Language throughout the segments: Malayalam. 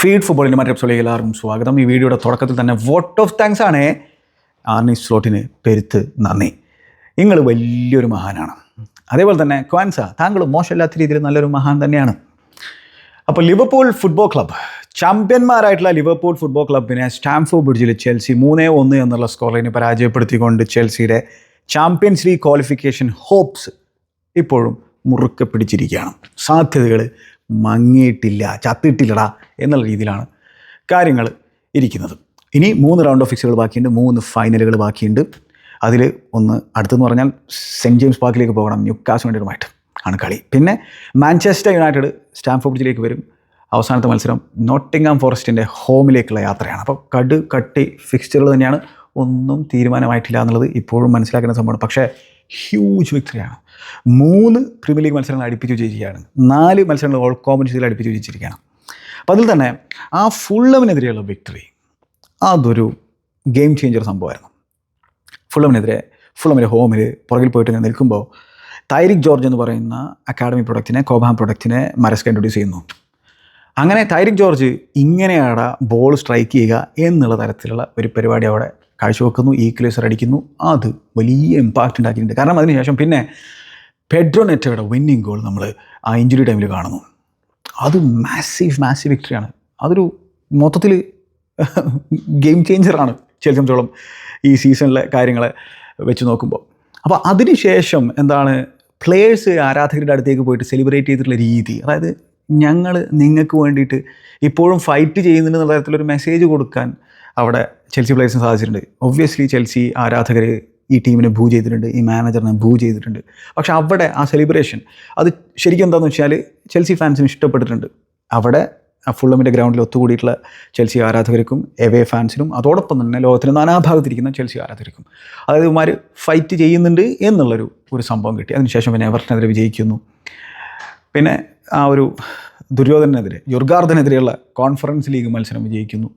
ഫീഡ് ഫുട്ബോളിൻ്റെ മറ്റൊരു എപ്പിസോഡിലേക്ക് എല്ലാവർക്കും സ്വാഗതം. ഈ വീഡിയോയുടെ തുടക്കത്തിൽ തന്നെ വോട്ട് ഓഫ് താങ്ക്സ് ആണ് ആർണി സ്ലോട്ടിന് പെരുത്ത് നന്ദി. നിങ്ങൾ വലിയൊരു മഹാനാണ്. അതേപോലെ തന്നെ ക്വാൻസ, താങ്കൾ മോശമില്ലാത്ത രീതിയിൽ നല്ലൊരു മഹാൻ തന്നെയാണ്. അപ്പോൾ ലിവർപൂൾ ഫുട്ബോൾ ക്ലബ്ബ് ചാമ്പ്യന്മാരായിട്ടുള്ള ലിവർപൂൾ ഫുട്ബോൾ ക്ലബിനെ സ്റ്റാംഫോർഡ് ബ്രിഡ്ജിൽ ചെൽസി 3-1 എന്നുള്ള സ്കോർ ലൈനെ പരാജയപ്പെടുത്തിക്കൊണ്ട് ചെൽസിയുടെ ചാമ്പ്യൻസ് ലീഗ് ക്വാളിഫിക്കേഷൻ ഹോപ്സ് ഇപ്പോഴും മുറുക്കെ പിടിച്ചിരിക്കുകയാണ്. സാധ്യതകൾ മങ്ങിയിട്ടില്ല, ചത്തിട്ടില്ലടാ എന്നുള്ള രീതിയിലാണ് കാര്യങ്ങൾ ഇരിക്കുന്നത്. ഇനി 3 റൗണ്ട് ഓഫ് ഫിക്സുകൾ ബാക്കിയുണ്ട്, 3 ഫൈനലുകൾ ബാക്കിയുണ്ട്. അതിൽ ഒന്ന് അടുത്തെന്ന് പറഞ്ഞാൽ സെൻറ്റ് ജെയിംസ് പാർക്കിലേക്ക് പോകണം, ന്യൂകാസിൽ വേണ്ടിയിട്ടുമായിട്ട് ആണ് കളി. പിന്നെ മാഞ്ചസ്റ്റർ യുണൈറ്റഡ് സ്റ്റാംഫോർഡ് ബ്രിഡ്ജിലേക്ക് വരും. അവസാനത്തെ മത്സരം നോട്ടിംഗ്ഹാം ഫോറസ്റ്റിൻ്റെ ഹോമിലേക്കുള്ള യാത്രയാണ്. അപ്പോൾ കട്ടി ഫിക്സ്ചറുകൾ തന്നെയാണ്. ഒന്നും തീരുമാനമായിട്ടില്ല എന്നുള്ളത് ഇപ്പോഴും മനസ്സിലാക്കുന്ന സംഭവമാണ്. പക്ഷേ ഹ്യൂജ് വിക്ടറിയാണ്. 3 പ്രീമിയർ ലീഗ് മത്സരങ്ങൾ അടുപ്പിച്ച് വിജയിച്ചിരിക്കുകയാണ്. 4 മത്സരങ്ങൾ ഓൾ കോമ്പറ്റീഷനിൽ അടുപ്പിച്ച് വിജയിച്ചിരിക്കുകയാണ്. അപ്പോൾ അതിൽ തന്നെ ആ ഫുള്ളമിനെതിരെയുള്ള വിക്ടറി അതൊരു ഗെയിം ചേഞ്ചർ സംഭവമായിരുന്നു. ഫുള്ളമിൻ്റെ ഹോമിൽ പുറകിൽ പോയിട്ട് ഇങ്ങനെ നിൽക്കുമ്പോൾ തൈരിക് ജോർജ് എന്ന് പറയുന്ന അക്കാഡമി പ്രൊഡക്റ്റിനെ, കോബാം പ്രൊഡക്റ്റിനെ മരസ്ക ഇൻട്രൊഡ്യൂസ് ചെയ്യുന്നു. അങ്ങനെ തൈരിക് ജോർജ് ഇങ്ങനെയാണ് ബോൾ സ്ട്രൈക്ക് ചെയ്യുക എന്നുള്ള തരത്തിലുള്ള ഒരു പരിപാടി അവിടെ കാഴ്ചവെക്കുന്നു. ഈക്വലൈസർ അടിക്കുന്നു. അത് വലിയ ഇമ്പാക്റ്റ് ഉണ്ടാക്കിയിട്ടുണ്ട്. കാരണം അതിനുശേഷം പിന്നെ പെഡ്രോ നെറ്റോയുടെ വിന്നിങ് ഗോൾ നമ്മൾ ആ ഇഞ്ചുറി ടൈമിൽ കാണുന്നു. അത് മാസീവ് വിക്ടറിയാണ്. അതൊരു മൊത്തത്തിൽ ഗെയിം ചേഞ്ചറാണ് ചെൽസിയെ സംബന്ധിച്ചോളം ഈ സീസണിലെ കാര്യങ്ങളെ വെച്ച് നോക്കുമ്പോൾ. അപ്പോൾ അതിനുശേഷം എന്താണ് പ്ലേയേഴ്സ് ആരാധകരുടെ അടുത്തേക്ക് പോയിട്ട് സെലിബ്രേറ്റ് ചെയ്തിട്ടുള്ള രീതി, അതായത് ഞങ്ങൾ നിങ്ങൾക്ക് വേണ്ടിയിട്ട് ഇപ്പോഴും ഫൈറ്റ് ചെയ്യുന്നുണ്ട് എന്നുള്ള തരത്തിലൊരു മെസ്സേജ് കൊടുക്കാൻ അവിടെ ചെൽസി പ്ലേയേഴ്സിന് സാധിച്ചിട്ടുണ്ട്. ഒബ്വിയസ്ലി ചെൽസി ആരാധകർ ഈ ടീമിനെ ബൂ ചെയ്തിട്ടുണ്ട്, ഈ മാനേജറിനെ ബൂ ചെയ്തിട്ടുണ്ട്. പക്ഷെ അവിടെ ആ സെലിബ്രേഷൻ അത് ശരിക്കും എന്താണെന്ന് വെച്ചാൽ ചെൽസി ഫാൻസിന് ഇഷ്ടപ്പെട്ടിട്ടുണ്ട്. അവിടെ ആ ഫുള്ളമിൻ്റെ ഗ്രൗണ്ടിൽ ഒത്തുകൂടിയിട്ടുള്ള ചെൽസി ആരാധകർക്കും എവേ ഫാൻസിനും അതോടൊപ്പം തന്നെ ലോകത്തിന് നാനാഭാഗത്തിരിക്കുന്ന ചെൽസി ആരാധകർക്കും, അതായത് ഇവന്മാർ ഫൈറ്റ് ചെയ്യുന്നുണ്ട് എന്നുള്ളൊരു സംഭവം കിട്ടി. അതിനുശേഷം പിന്നെ എവർട്ടനെതിരെ വിജയിക്കുന്നു. പിന്നെ ആ ഒരു ദുര്യോധനെതിരെ, യുർഗാർദനെതിരെയുള്ള കോൺഫറൻസ് ലീഗ് മത്സരം വിജയിക്കുന്നു.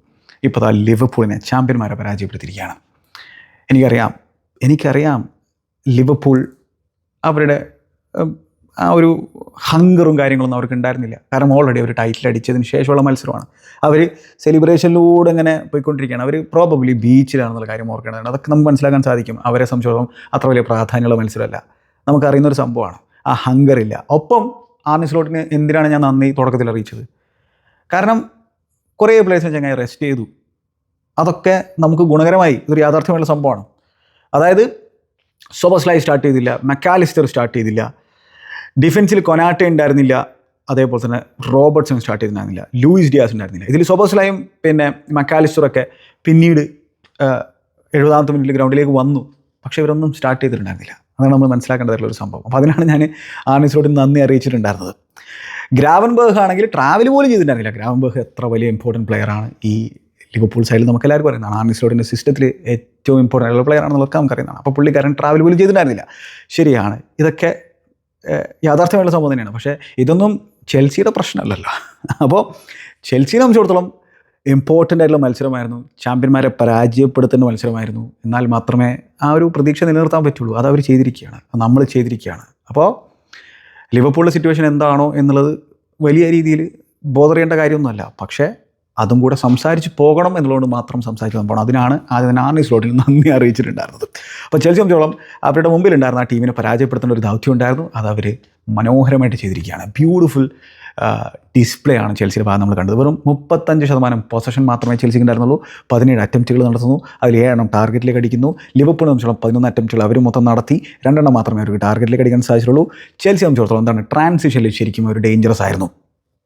ഇപ്പോൾ ആ ലിവർപൂളിനെ ചാമ്പ്യന്മാരെ പരാജയപ്പെടുത്തിയിരിക്കുകയാണ്. എനിക്കറിയാം ലിവർപൂൾ അവരുടെ ആ ഒരു ഹങ്കറും കാര്യങ്ങളൊന്നും അവർക്ക് ഉണ്ടായിരുന്നില്ല. കാരണം ഓൾറെഡി അവർ ടൈറ്റിൽ അടിച്ചതിന് ശേഷമുള്ള മത്സരമാണ്. അവർ സെലിബ്രേഷനിലൂടെ ഇങ്ങനെ പോയിക്കൊണ്ടിരിക്കുകയാണ്. അവർ പ്രോബബ്ലി ബീച്ചിലാണെന്നുള്ള കാര്യം ഓർക്കേണ്ടതാണ്. അതൊക്കെ നമുക്ക് മനസ്സിലാക്കാൻ സാധിക്കും. അവരെ സംബന്ധിച്ചിടത്തോളം അത്ര വലിയ പ്രാധാന്യമുള്ള മത്സരമല്ല. നമുക്കറിയുന്നൊരു സംഭവമാണ്. ആ ഹങ്കറില്ല. ഒപ്പം ആർണി സ്ലോട്ടിന് എന്തിനാണ് ഞാൻ നന്ദി തുടക്കത്തിൽ അറിയിച്ചത്? കാരണം കുറേ പ്ലേയേഴ്സിനെ ചങ്ങായി റെസ്റ്റ് ചെയ്തു. അതൊക്കെ നമുക്ക് ഗുണകരമായി. ഇതൊരു യാഥാർത്ഥ്യമുള്ള സംഭവമാണ്. അതായത് സോബോസ്ലൈ സ്റ്റാർട്ട് ചെയ്തില്ല, മക്കാലിസ്റ്റർ സ്റ്റാർട്ട് ചെയ്തില്ല, ഡിഫൻസിൽ കൊനാട്ടെ ഉണ്ടായിരുന്നില്ല, അതേപോലെ തന്നെ റോബർട്ട്സൺ സ്റ്റാർട്ട് ചെയ്തിട്ടുണ്ടായിരുന്നില്ല, ലൂയിസ് ഡിയാസ് ഉണ്ടായിരുന്നില്ല. ഇതിൽ സോബോസ്ലൈയും പിന്നെ മക്കാലിസ്റ്ററൊക്കെ പിന്നീട് 70ാമത്തെ മിനിറ്റിൽ ഗ്രൗണ്ടിലേക്ക് വന്നു. പക്ഷേ ഇവരൊന്നും സ്റ്റാർട്ട് ചെയ്തിട്ടുണ്ടായിരുന്നില്ല. അതാണ് നമ്മൾ മനസ്സിലാക്കേണ്ടതായിട്ടുള്ളൊരു സംഭവം. അപ്പോൾ അതിനാണ് ഞാൻ ആർണി സ്ലോട്ടിന് നന്ദി അറിയിച്ചിട്ടുണ്ടായിരുന്നത്. ഗ്രാവൻബർഗ് ആണെങ്കിൽ ട്രാവൽ പോലും ചെയ്തിട്ടുണ്ടായിരുന്നില്ല. ഗ്രാവൻബർഗ് എത്ര വലിയ ഇമ്പോർട്ടൻറ്റ് പ്ലെയറാണ് ഈ ലിവർപൂൾ സൈഡിൽ നമുക്ക് എല്ലാവർക്കും അറിയുന്നതാണ്. ആർണി സ്ലോട്ടിൻ്റെ സിസ്റ്റത്തിൽ ഏറ്റവും ഇമ്പോർട്ടൻ്റ് ആയിട്ടുള്ള പ്ലെയർ ആണെന്നുള്ളതൊക്കെ നമുക്കറിയുന്നതാണ്. അപ്പോൾ പുള്ളിക്കാരൻ ട്രാവൽ പോലും ചെയ്തിട്ടുണ്ടായിരുന്നില്ല. ശരിയാണ്, ഇതൊക്കെ യാഥാർത്ഥ്യമായിട്ടുള്ള സംഭവം തന്നെയാണ്. പക്ഷേ ഇതൊന്നും ചെൽസിയുടെ പ്രശ്നമല്ലല്ലോ. അപ്പോൾ ചെൽസിയെ സംബന്ധിച്ചിടത്തോളം ഇമ്പോർട്ടൻ്റ് ആയിട്ടുള്ള മത്സരമായിരുന്നു. ചാമ്പ്യന്മാരെ പരാജയപ്പെടുത്തേണ്ട മത്സരമായിരുന്നു. എന്നാൽ മാത്രമേ ആ ഒരു പ്രതീക്ഷ നിലനിർത്താൻ പറ്റുള്ളൂ. അത് അവർ ചെയ്തിരിക്കുകയാണ്, നമ്മൾ ചെയ്തിരിക്കുകയാണ്. അപ്പോൾ ലിവർപൂളിൻ്റെ സിറ്റുവേഷൻ എന്താണോ എന്നുള്ളത് വലിയ രീതിയിൽ ബോധറിയേണ്ട കാര്യമൊന്നുമല്ല. പക്ഷേ അതും കൂടെ സംസാരിച്ച് പോകണം എന്നുള്ളതുകൊണ്ട് മാത്രം സംസാരിച്ച് പോകണം. അതിനാണ് ആദ്യം തന്നെ ആർണി സ്ലോട്ടിൽ നന്ദി അറിയിച്ചിട്ടുണ്ടായിരുന്നത്. അപ്പോൾ ചെൽസിയെ സംബന്ധിച്ചോളം അവരുടെ മുമ്പിലുണ്ടായിരുന്ന ആ ടീമിനെ പരാജയപ്പെടുത്തേണ്ട ഒരു ദൗത്യം ഉണ്ടായിരുന്നു. അത് അവർ മനോഹരമായിട്ട് ചെയ്തിരിക്കുകയാണ്. ബ്യൂട്ടിഫുൾ ഡിസ്പ്ലേ ആണ് ചെൽസിയുടെ ഭാഗം നമ്മൾ കണ്ടത്. വെറും 35% പൊസഷൻ മാത്രമേ ചെൽസിക്ക് ഉണ്ടായിരുന്നുള്ളൂ. 17 അറ്റംപ്റ്റുകൾ നടത്തുന്നു. അതിൽ 7 ടാർഗറ്റിലേക്ക് അടിക്കുന്നു. ലിവർപൂളിനെ സംബന്ധിച്ചോളം 11 അറ്റംപ്റ്റുകൾ അവർ മൊത്തം നടത്തി. 2 മാത്രമേ അവർക്ക് ടാർഗറ്റിലേക്ക് അടിക്കാൻ സാധിച്ചുള്ളൂ. ചെൽസിയെ സംബന്ധിച്ചിടത്തോളം എന്താണ് ട്രാൻസിഷനിൽ ശരിക്കും ഒരു ഡേഞ്ചറസ് ആയിരുന്നു.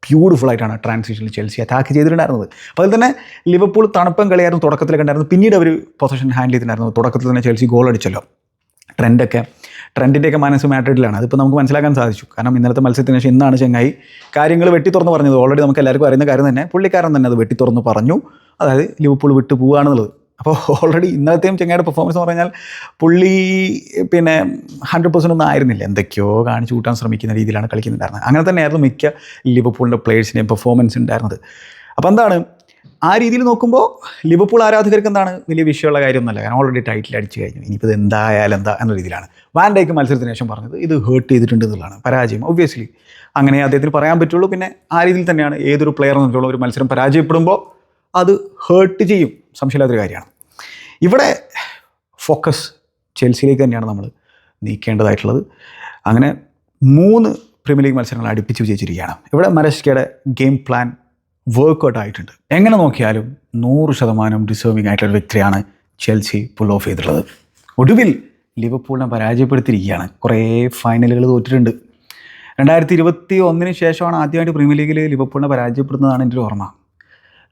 ബ്യൂട്ടിഫുൾ ആയിട്ടാണ് ട്രാൻസിഷനിൽ ചെൽസി അറ്റാക്ക് ചെയ്തിട്ടുണ്ടായിരുന്നത്. അപ്പോൾ അതിൽ തന്നെ ലിവർപൂൾ തണുപ്പം കളിയായിരുന്നു തുടക്കത്തിലൊക്കെ ഉണ്ടായിരുന്നു. പിന്നീട് അവർ പൊസിഷൻ ഹാൻഡിൽ ചെയ്തിട്ടുണ്ടായിരുന്നു. തുടക്കത്തിൽ തന്നെ ചെൽസി ഗോൾ അടിച്ചല്ലോ. ട്രെൻഡിൻ്റെയൊക്കെ മനസ്സ് മാഡ്രിഡിലാണ്. അതിപ്പോൾ നമുക്ക് മനസ്സിലാക്കാൻ സാധിച്ചു. കാരണം ഇന്നലത്തെ മത്സരത്തിന് ശേഷം ഇന്നാണ് ചങ്ങായി കാര്യങ്ങൾ വെട്ടി തുറന്ന് പറഞ്ഞത്. ഓൾറെഡി നമുക്ക് എല്ലാവർക്കും അറിയുന്ന കാര്യം തന്നെ. പുള്ളിക്കാരൻ തന്നെ അത് വെട്ടി തുറന്ന് പറഞ്ഞു. അതായത് ലിവർപൂൾ വിട്ടു പോവുകയാണെന്നുള്ളത്. അപ്പോൾ ഓൾറെഡി ഇന്നലത്തെയും ചങ്ങായിയുടെ പെർഫോമൻസ് എന്ന് പറഞ്ഞാൽ പുള്ളി പിന്നെ 100% ഒന്നും ആയിരുന്നില്ല. എന്തൊക്കെയോ കാണിച്ചു കൂട്ടാൻ ശ്രമിക്കുന്ന രീതിയിലാണ് കളിക്കുന്നുണ്ടായിരുന്നത്. അങ്ങനെ തന്നെയായിരുന്നു മിക്ക ലിവർപൂളിൻ്റെ പ്ലേയേഴ്സിൻ്റെയും പെർഫോമൻസ് ഉണ്ടായിരുന്നത്. അപ്പോൾ എന്താണ് ആ രീതിയിൽ നോക്കുമ്പോൾ ലിവർപൂൾ ആരാധകർക്ക് എന്താണ് വലിയ വിഷയമുള്ള കാര്യമൊന്നുമല്ല, കാരണം ഓൾറെഡി ടൈറ്റിൽ അടിച്ചു കഴിഞ്ഞു, ഇനിയിപ്പോൾ ഇത് എന്തായാലും എന്താ എന്ന രീതിയിലാണ്. വാൻ ഡൈക്ക് മത്സരത്തിന് ശേഷം പറഞ്ഞത് ഇത് ഹേർട്ട് ചെയ്തിട്ടുണ്ട് എന്നുള്ളതാണ്. പരാജയം ഒബ്വിയസ്ലി അങ്ങനെ അദ്ദേഹത്തിന് പറയാൻ പറ്റുള്ളൂ. പിന്നെ ആ രീതിയിൽ തന്നെയാണ് ഏതൊരു പ്ലെയർ എന്നുള്ള ഒരു മത്സരം പരാജയപ്പെടുമ്പോൾ അത് ഹേർട്ട് ചെയ്യും, സംശയമില്ലാത്തൊരു കാര്യമാണ്. ഇവിടെ ഫോക്കസ് ചെൽസിയിലേക്ക് തന്നെയാണ് നമ്മൾ നീക്കേണ്ടതായിട്ടുള്ളത്. അങ്ങനെ 3 പ്രീമിയർ ലീഗ് മത്സരങ്ങൾ അടുപ്പിച്ച് വിജയിച്ചിരിക്കുകയാണ്. ഇവിടെ മരസ്കയുടെ ഗെയിം പ്ലാൻ വർക്കൗട്ട് ആയിട്ടുണ്ട്. എങ്ങനെ നോക്കിയാലും 100% ഡിസേർവിംഗ് ആയിട്ടുള്ള വ്യക്തിയാണ് ചെൽസി പുൾ ഓഫ് ചെയ്തിട്ടുള്ളത്. ഒടുവിൽ ലിവർപൂളിനെ പരാജയപ്പെടുത്തിയിരിക്കുകയാണ്. കുറേ ഫൈനലുകൾ തോറ്റിട്ടുണ്ട്. 2021 ശേഷമാണ് ആദ്യമായിട്ട് പ്രീമിയർ ലീഗിൽ ലിവർപൂളിനെ പരാജയപ്പെടുന്നതാണ് എൻ്റെ ഒരു ഓർമ്മ.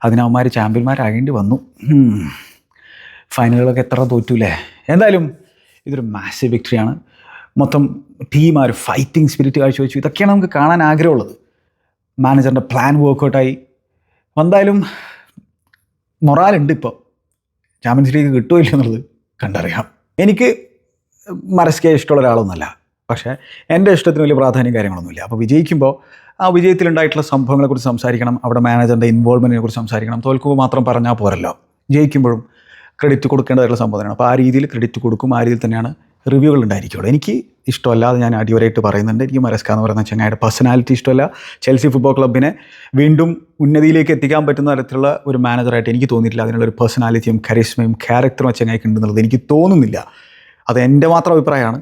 അതിനവന്മാർ ചാമ്പ്യന്മാരാകേണ്ടി വന്നു. ഫൈനലുകളൊക്കെ എത്ര തോറ്റൂലേ. എന്തായാലും ഇതൊരു മാസീവ് വിക്ടറിയാണ്. മൊത്തം ടീം ആ ഒരു ഫൈറ്റിംഗ് സ്പിരിറ്റ് കാഴ്ചവെച്ചു. ഇതൊക്കെയാണ് നമുക്ക് കാണാൻ ആഗ്രഹമുള്ളത്. മാനേജറിൻ്റെ പ്ലാൻ വർക്കൗട്ടായി. എന്തായാലും മൊറാലുണ്ട്. ഇപ്പോൾ ചാമ്പ്യൻസ് ലീഗ് കിട്ടുമോ ഇല്ല എന്നുള്ളത് കണ്ടറിയാം. എനിക്ക് മരസ്കയെ ഇഷ്ടമുള്ള ഒരാളൊന്നുമല്ല, പക്ഷേ എൻ്റെ ഇഷ്ടത്തിന് വലിയ പ്രാധാന്യം കാര്യങ്ങളൊന്നുമില്ല. അപ്പോൾ വിജയിക്കുമ്പോൾ ആ വിജയത്തിലുണ്ടായിട്ടുള്ള സംഭവങ്ങളെക്കുറിച്ച് സംസാരിക്കണം, അവിടെ മാനേജറിൻ്റെ ഇൻവോൾവ്മെൻറ്റിനെ കുറിച്ച് സംസാരിക്കണം. തോൽക്കുമ്പോൾ മാത്രം പറഞ്ഞാൽ പോരല്ലോ, ജയിക്കുമ്പോഴും ക്രെഡിറ്റ് കൊടുക്കേണ്ടതായിട്ടുള്ള സംഭവമാണ്. അപ്പോൾ ആ രീതിയിൽ ക്രെഡിറ്റ് കൊടുക്കും, ആ രീതിയിൽ തന്നെയാണ് റിവ്യൂകൾ ഉണ്ടായിരിക്കുള്ളൂ. എനിക്ക് ഇഷ്ടമല്ലാതെ ഞാൻ അടിവരായിട്ട് പറയുന്നുണ്ട്. എനിക്ക് മരസ്ക എന്ന് പറയുന്ന ചങ്ങായിയുടെ പേഴ്സണാലിറ്റി ഇഷ്ടമല്ല. ചെൽസി ഫുട്ബോൾ ക്ലബിനെ വീണ്ടും ഉന്നതിയിലേക്ക് എത്തിക്കാൻ പറ്റുന്ന തരത്തിലുള്ള ഒരു മാനേജറായിട്ട് എനിക്ക് തോന്നിയിട്ടില്ല. അതിനുള്ള ഒരു പേഴ്സണാലിറ്റിയും കരിസ്മയും ക്യാരക്ടറും ചങ്ങായിക്ക് ഉണ്ടെന്നുള്ളത് എനിക്ക് തോന്നുന്നില്ല. അത് എൻ്റെ മാത്രം അഭിപ്രായമാണ്.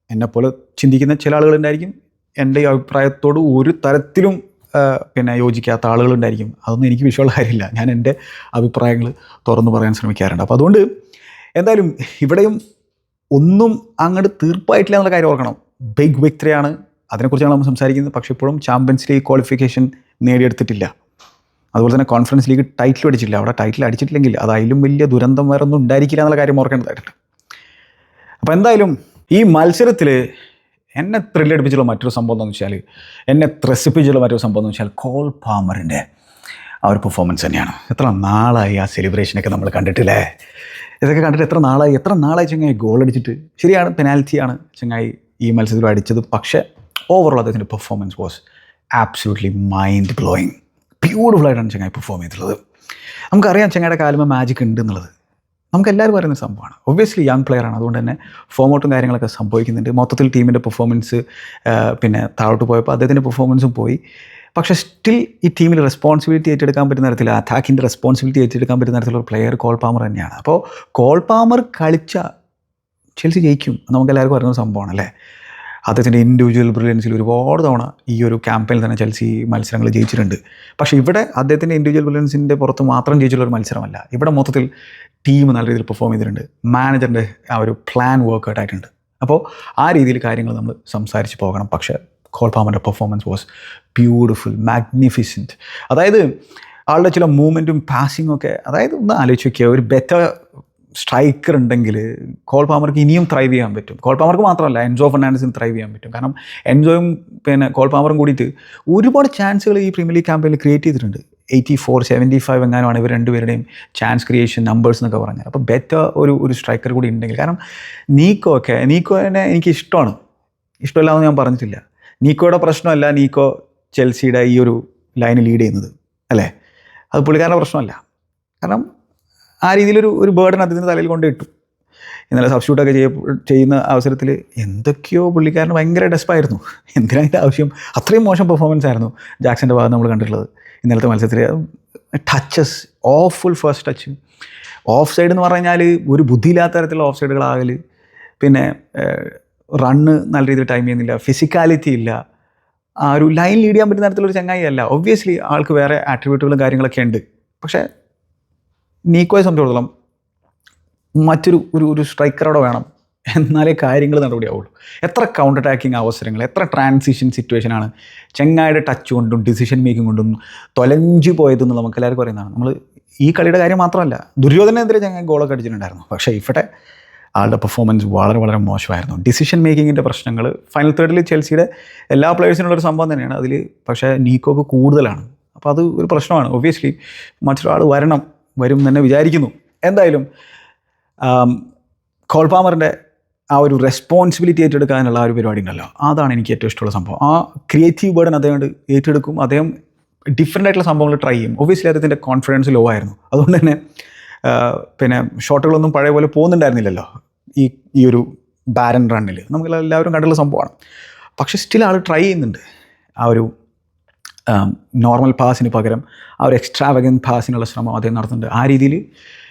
എന്നെപ്പോലെ ചിന്തിക്കുന്ന ചില ആളുകളുണ്ടായിരിക്കും, എൻ്റെ ഈ അഭിപ്രായത്തോട് ഒരു തരത്തിലും യോജിക്കാത്ത ആളുകളുണ്ടായിരിക്കും. അതൊന്നും എനിക്ക് വിഷയമുള്ള കാര്യമില്ല. ഞാൻ എൻ്റെ അഭിപ്രായങ്ങൾ തുറന്നു പറയാൻ ശ്രമിക്കാറുണ്ട്. അപ്പോൾ അതുകൊണ്ട് എന്തായാലും ഇവിടെയും ഒന്നും അങ്ങോട്ട് തീർപ്പായിട്ടില്ല എന്നുള്ള കാര്യം ഓർക്കണം. ബിഗ് വിക്ടറിയാണ്, അതിനെക്കുറിച്ചാണ് നമ്മൾ സംസാരിക്കുന്നത്. പക്ഷേ ഇപ്പോഴും ചാമ്പ്യൻസ് ലീഗ് ക്വാളിഫിക്കേഷൻ നേടിയെടുത്തിട്ടില്ല. അതുപോലെ തന്നെ കോൺഫറൻസ് ലീഗ് ടൈറ്റിൽ അടിച്ചിട്ടില്ല. അവിടെ ടൈറ്റിൽ അടിച്ചിട്ടില്ലെങ്കിൽ അത് അതിലും വലിയ ദുരന്തം വേറെ ഒന്നും ഉണ്ടായിരിക്കില്ല എന്നുള്ള കാര്യം ഓർക്കേണ്ടതായിട്ടുണ്ട്. അപ്പോൾ എന്തായാലും ഈ മത്സരത്തിൽ എന്നെ ത്രില്ലടിപ്പിച്ചുള്ള മറ്റൊരു സംഭവം എന്താണെന്ന് വെച്ചാൽ, എന്നെ ത്രസിപ്പിച്ചുള്ള മറ്റൊരു സംഭവം എന്ന് വെച്ചാൽ കോൾ പാമറിൻ്റെ ആ ഒരു പെർഫോമൻസ് തന്നെയാണ്. എത്ര നാളായി ആ സെലിബ്രേഷനൊക്കെ നമ്മൾ കണ്ടിട്ടില്ലേ? ഇതൊക്കെ കണ്ടിട്ട് എത്ര നാളായി ചങ്ങായി ഗോൾ അടിച്ചിട്ട്. ശരിയാണ്, പെനാൽറ്റിയാണ് ചങ്ങായി ഈ മത്സരത്തിൽ അടിച്ചത്. പക്ഷേ ഓവറോൾ അദ്ദേഹത്തിൻ്റെ performance was absolutely mind blowing. ബ്യൂട്ടിഫുള്ളായിട്ടാണ് ചങ്ങായി പെർഫോം ചെയ്തിട്ടുള്ളത്. നമുക്കറിയാം ചങ്ങായിയുടെ കാലുമേ മാജിക് ഉണ്ട് എന്നുള്ളത്. നമുക്കെല്ലാവരും പറയുന്ന സംഭവമാണ്. ഒബ്വിയസ്ലി യങ് പ്ലെയറാണ്, അതുകൊണ്ട് തന്നെ ഫോമൗട്ടും കാര്യങ്ങളൊക്കെ സംഭവിക്കുന്നുണ്ട്. മൊത്തത്തിൽ ടീമിൻ്റെ പെർഫോമൻസ് താഴോട്ട് പോയപ്പോൾ അദ്ദേഹത്തിൻ്റെ പെർഫോമൻസും പോയി. പക്ഷേ സ്റ്റിൽ ഈ ടീമിൽ റെസ്പോൺസിബിലിറ്റി ഏറ്റെടുക്കാൻ പറ്റുന്ന തരത്തിൽ, അറ്റാക്കിൻ്റെ റെസ്പോൺസിബിലിറ്റി ഏറ്റെടുക്കാൻ പറ്റുന്ന തരത്തിലുള്ള പ്ലെയർ കോൾ പാമർ തന്നെയാണ്. അപ്പോൾ കോൾ പാമർ കളിച്ച ചെൽസി ജയിക്കും, നമുക്കെല്ലാവർക്കും അറിയുന്ന സംഭവമാണ് അല്ലേ. അദ്ദേഹത്തിൻ്റെ ഇൻഡിവിജ്വൽ ബ്രില്യൻസിൽ ഒരുപാട് തവണ ഈ ഒരു ക്യാമ്പയിനിൽ തന്നെ ചെൽസി മത്സരങ്ങൾ ജയിച്ചിട്ടുണ്ട്. പക്ഷേ ഇവിടെ അദ്ദേഹത്തിൻ്റെ ഇൻഡിവിജ്വൽ ബ്രില്യൻസിൻ്റെ പുറത്ത് മാത്രം ജയിച്ചിട്ടുള്ളൊരു മത്സരമല്ല. ഇവിടെ മൊത്തത്തിൽ ടീം നല്ല രീതിയിൽ പെർഫോം ചെയ്തിട്ടുണ്ട്. മാനേജറിൻ്റെ ആ ഒരു പ്ലാൻ വർക്കൗട്ട് ആയിട്ടുണ്ട്. അപ്പോൾ ആ രീതിയിൽ കാര്യങ്ങൾ നമ്മൾ സംസാരിച്ച് പോകണം. പക്ഷേ കോൾ പാമറിൻ്റെ പെർഫോമൻസ് വാസ് ബ്യൂട്ടിഫുൾ, മാഗ്നിഫിസൻറ്റ്. അതായത് ആളുടെ ചില മൂവ്മെൻറ്റും പാസിങ്ങും ഒക്കെ, അതായത് ഒന്ന് ആലോചിച്ച് നോക്കിയാൽ ഒരു ബെറ്റർ സ്ട്രൈക്കർ ഉണ്ടെങ്കിൽ കോൾ പാമർക്ക് ഇനിയും ത്രൈവ് ചെയ്യാൻ പറ്റും. കോൾ പാമർക്ക് മാത്രമല്ല, എൻസോ ഫെർണാണ്ടസിന് ത്രൈവ് ചെയ്യാൻ പറ്റും. കാരണം എൻസോയും കോൾ പാമറും കൂടിയിട്ട് ഒരുപാട് ചാൻസുകൾ ഈ പ്രീമിയർ ലീഗ് ക്യാമ്പയിനിൽ ക്രിയേറ്റ് ചെയ്തിട്ടുണ്ട്. 84, 75 എങ്ങാനുമാണ് ഇവർ രണ്ടുപേരുടെയും ചാൻസ് ക്രിയേഷൻ നമ്പേഴ്സ് എന്നൊക്കെ പറഞ്ഞാൽ. അപ്പോൾ ബെറ്റർ ഒരു സ്ട്രൈക്കർ കൂടി ഉണ്ടെങ്കിൽ, കാരണം നീക്കോനെ എനിക്ക് ഇഷ്ടമാണ്, ഇഷ്ടമില്ലാന്ന് ഞാൻ പറഞ്ഞിട്ടില്ല. നീക്കോയുടെ പ്രശ്നമല്ല നീക്കോ ചെൽസിയുടെ ഈ ഒരു ലൈന് ലീഡ് ചെയ്യുന്നത് അല്ലേ, അത് പുള്ളിക്കാരൻ്റെ പ്രശ്നമല്ല. കാരണം ആ രീതിയിലൊരു ബേർഡൻ അദ്ദേഹത്തിൻ്റെ തലയിൽ കൊണ്ട് ഇട്ടു. ഇന്നലെ സബ്സ്റ്റിറ്റ്യൂട്ടൊക്കെ ചെയ്യുന്ന അവസരത്തിൽ എന്തൊക്കെയോ പുള്ളിക്കാരന് ഭയങ്കര ഡെസ്പായിരുന്നു. എന്തിനാണ് ഇതിൻ്റെ ആവശ്യം? അത്രയും മോശം പെർഫോമൻസ് ആയിരുന്നു ജാക്സൻ്റെ ഭാഗത്ത് നമ്മൾ കണ്ടിട്ടുള്ളത് ഇന്നലത്തെ മത്സരത്തിൽ. Touches, awful first touch, of side എന്ന് പറഞ്ഞു കഴിഞ്ഞാൽ ഒരു ബുദ്ധിയില്ലാത്ത തരത്തിലുള്ള ഓഫ് സൈഡുകളാകൽ, പിന്നെ റണ്ണ് നല്ല രീതിയിൽ ടൈം ചെയ്യുന്നില്ല, ഫിസിക്കാലിറ്റി ഇല്ല, ആ ഒരു ലൈൻ ലീഡ് ചെയ്യാൻ പറ്റുന്ന തരത്തിലൊരു ചങ്ങായി അല്ല. ഒബ്വിയസ്ലി ആൾക്ക് വേറെ ആട്രിബ്യൂട്ടുകളും കാര്യങ്ങളൊക്കെ ഉണ്ട്. പക്ഷേ നീക്കോയെ സംബന്ധിച്ചിടത്തോളം മറ്റൊരു സ്ട്രൈക്കറോടെ വേണം, എന്നാലേ കാര്യങ്ങൾ നടപടിയാവുള്ളൂ. എത്ര കൗണ്ടർ അറ്റാക്കിങ് അവസരങ്ങൾ, എത്ര ട്രാൻസിഷൻ സിറ്റുവേഷനാണ് ചെങ്ങായുടെ ടച്ച് കൊണ്ടും ഡിസിഷൻ മേക്കിംഗ് കൊണ്ടും തൊലഞ്ചു പോയതെന്ന് നമുക്ക് എല്ലാവർക്കും പറയുന്നതാണ്. നമ്മൾ ഈ കളിയുടെ കാര്യം മാത്രമല്ല, ദുര്യോധനെതിരെ ചങ്ങായി ഗോളൊക്കെ അടിച്ചിട്ടുണ്ടായിരുന്നു. പക്ഷേ ഇവിടെ ആളുടെ പെർഫോമൻസ് വളരെ വളരെ മോശമായിരുന്നു. ഡിസിഷൻ മേക്കിങ്ങിൻ്റെ പ്രശ്നങ്ങൾ ഫൈനൽ തേർഡിൽ ചെൽസിയുടെ എല്ലാ പ്ലേയേഴ്സിനുള്ളൊരു സംഭവം തന്നെയാണ് അതിൽ. പക്ഷേ നീക്കോക്ക് കൂടുതലാണ്. അപ്പോൾ അത് ഒരു പ്രശ്നമാണ്. ഒബ്വിയസ്ലി മറ്റൊരാൾ വരും തന്നെ വിചാരിക്കുന്നു. എന്തായാലും കോൾ പാമറിൻ്റെ ആ ഒരു റെസ്പോൺസിബിലിറ്റി ഏറ്റെടുക്കാനുള്ള ആ ഒരു പരിപാടി ഉണ്ടല്ലോ, അതാണ് എനിക്ക് ഏറ്റവും ഇഷ്ടമുള്ള സംഭവം. ആ ക്രിയേറ്റീവ് ബേർഡൻ അദ്ദേഹം ഏറ്റെടുക്കും. അദ്ദേഹം ഡിഫറെൻ്റ് ആയിട്ടുള്ള സംഭവങ്ങൾ ട്രൈ ചെയ്യും. ഒബ്വിയസ്ലി അദ്ദേഹത്തിൻ്റെ കോൺഫിഡൻസ് ലോ ആയിരുന്നു. അതുകൊണ്ട് തന്നെ പിന്നെ ഷോട്ടുകളൊന്നും പഴയ പോലെ പോകുന്നുണ്ടായിരുന്നില്ലല്ലോ ഈ ഈ ഒരു ബാരൻ റണ്ണിൽ. നമുക്ക് എല്ലാവരും കണ്ടുള്ള സംഭവമാണ്. പക്ഷേ സ്റ്റിൽ ആൾ ട്രൈ ചെയ്യുന്നുണ്ട്. ആ ഒരു നോർമൽ പാസിന് പകരം ആ ഒരു എക്സ്ട്രാവഗൻ പാസിനുള്ള ശ്രമം അദ്ദേഹം നടത്തുന്നുണ്ട്. ആ രീതിയിൽ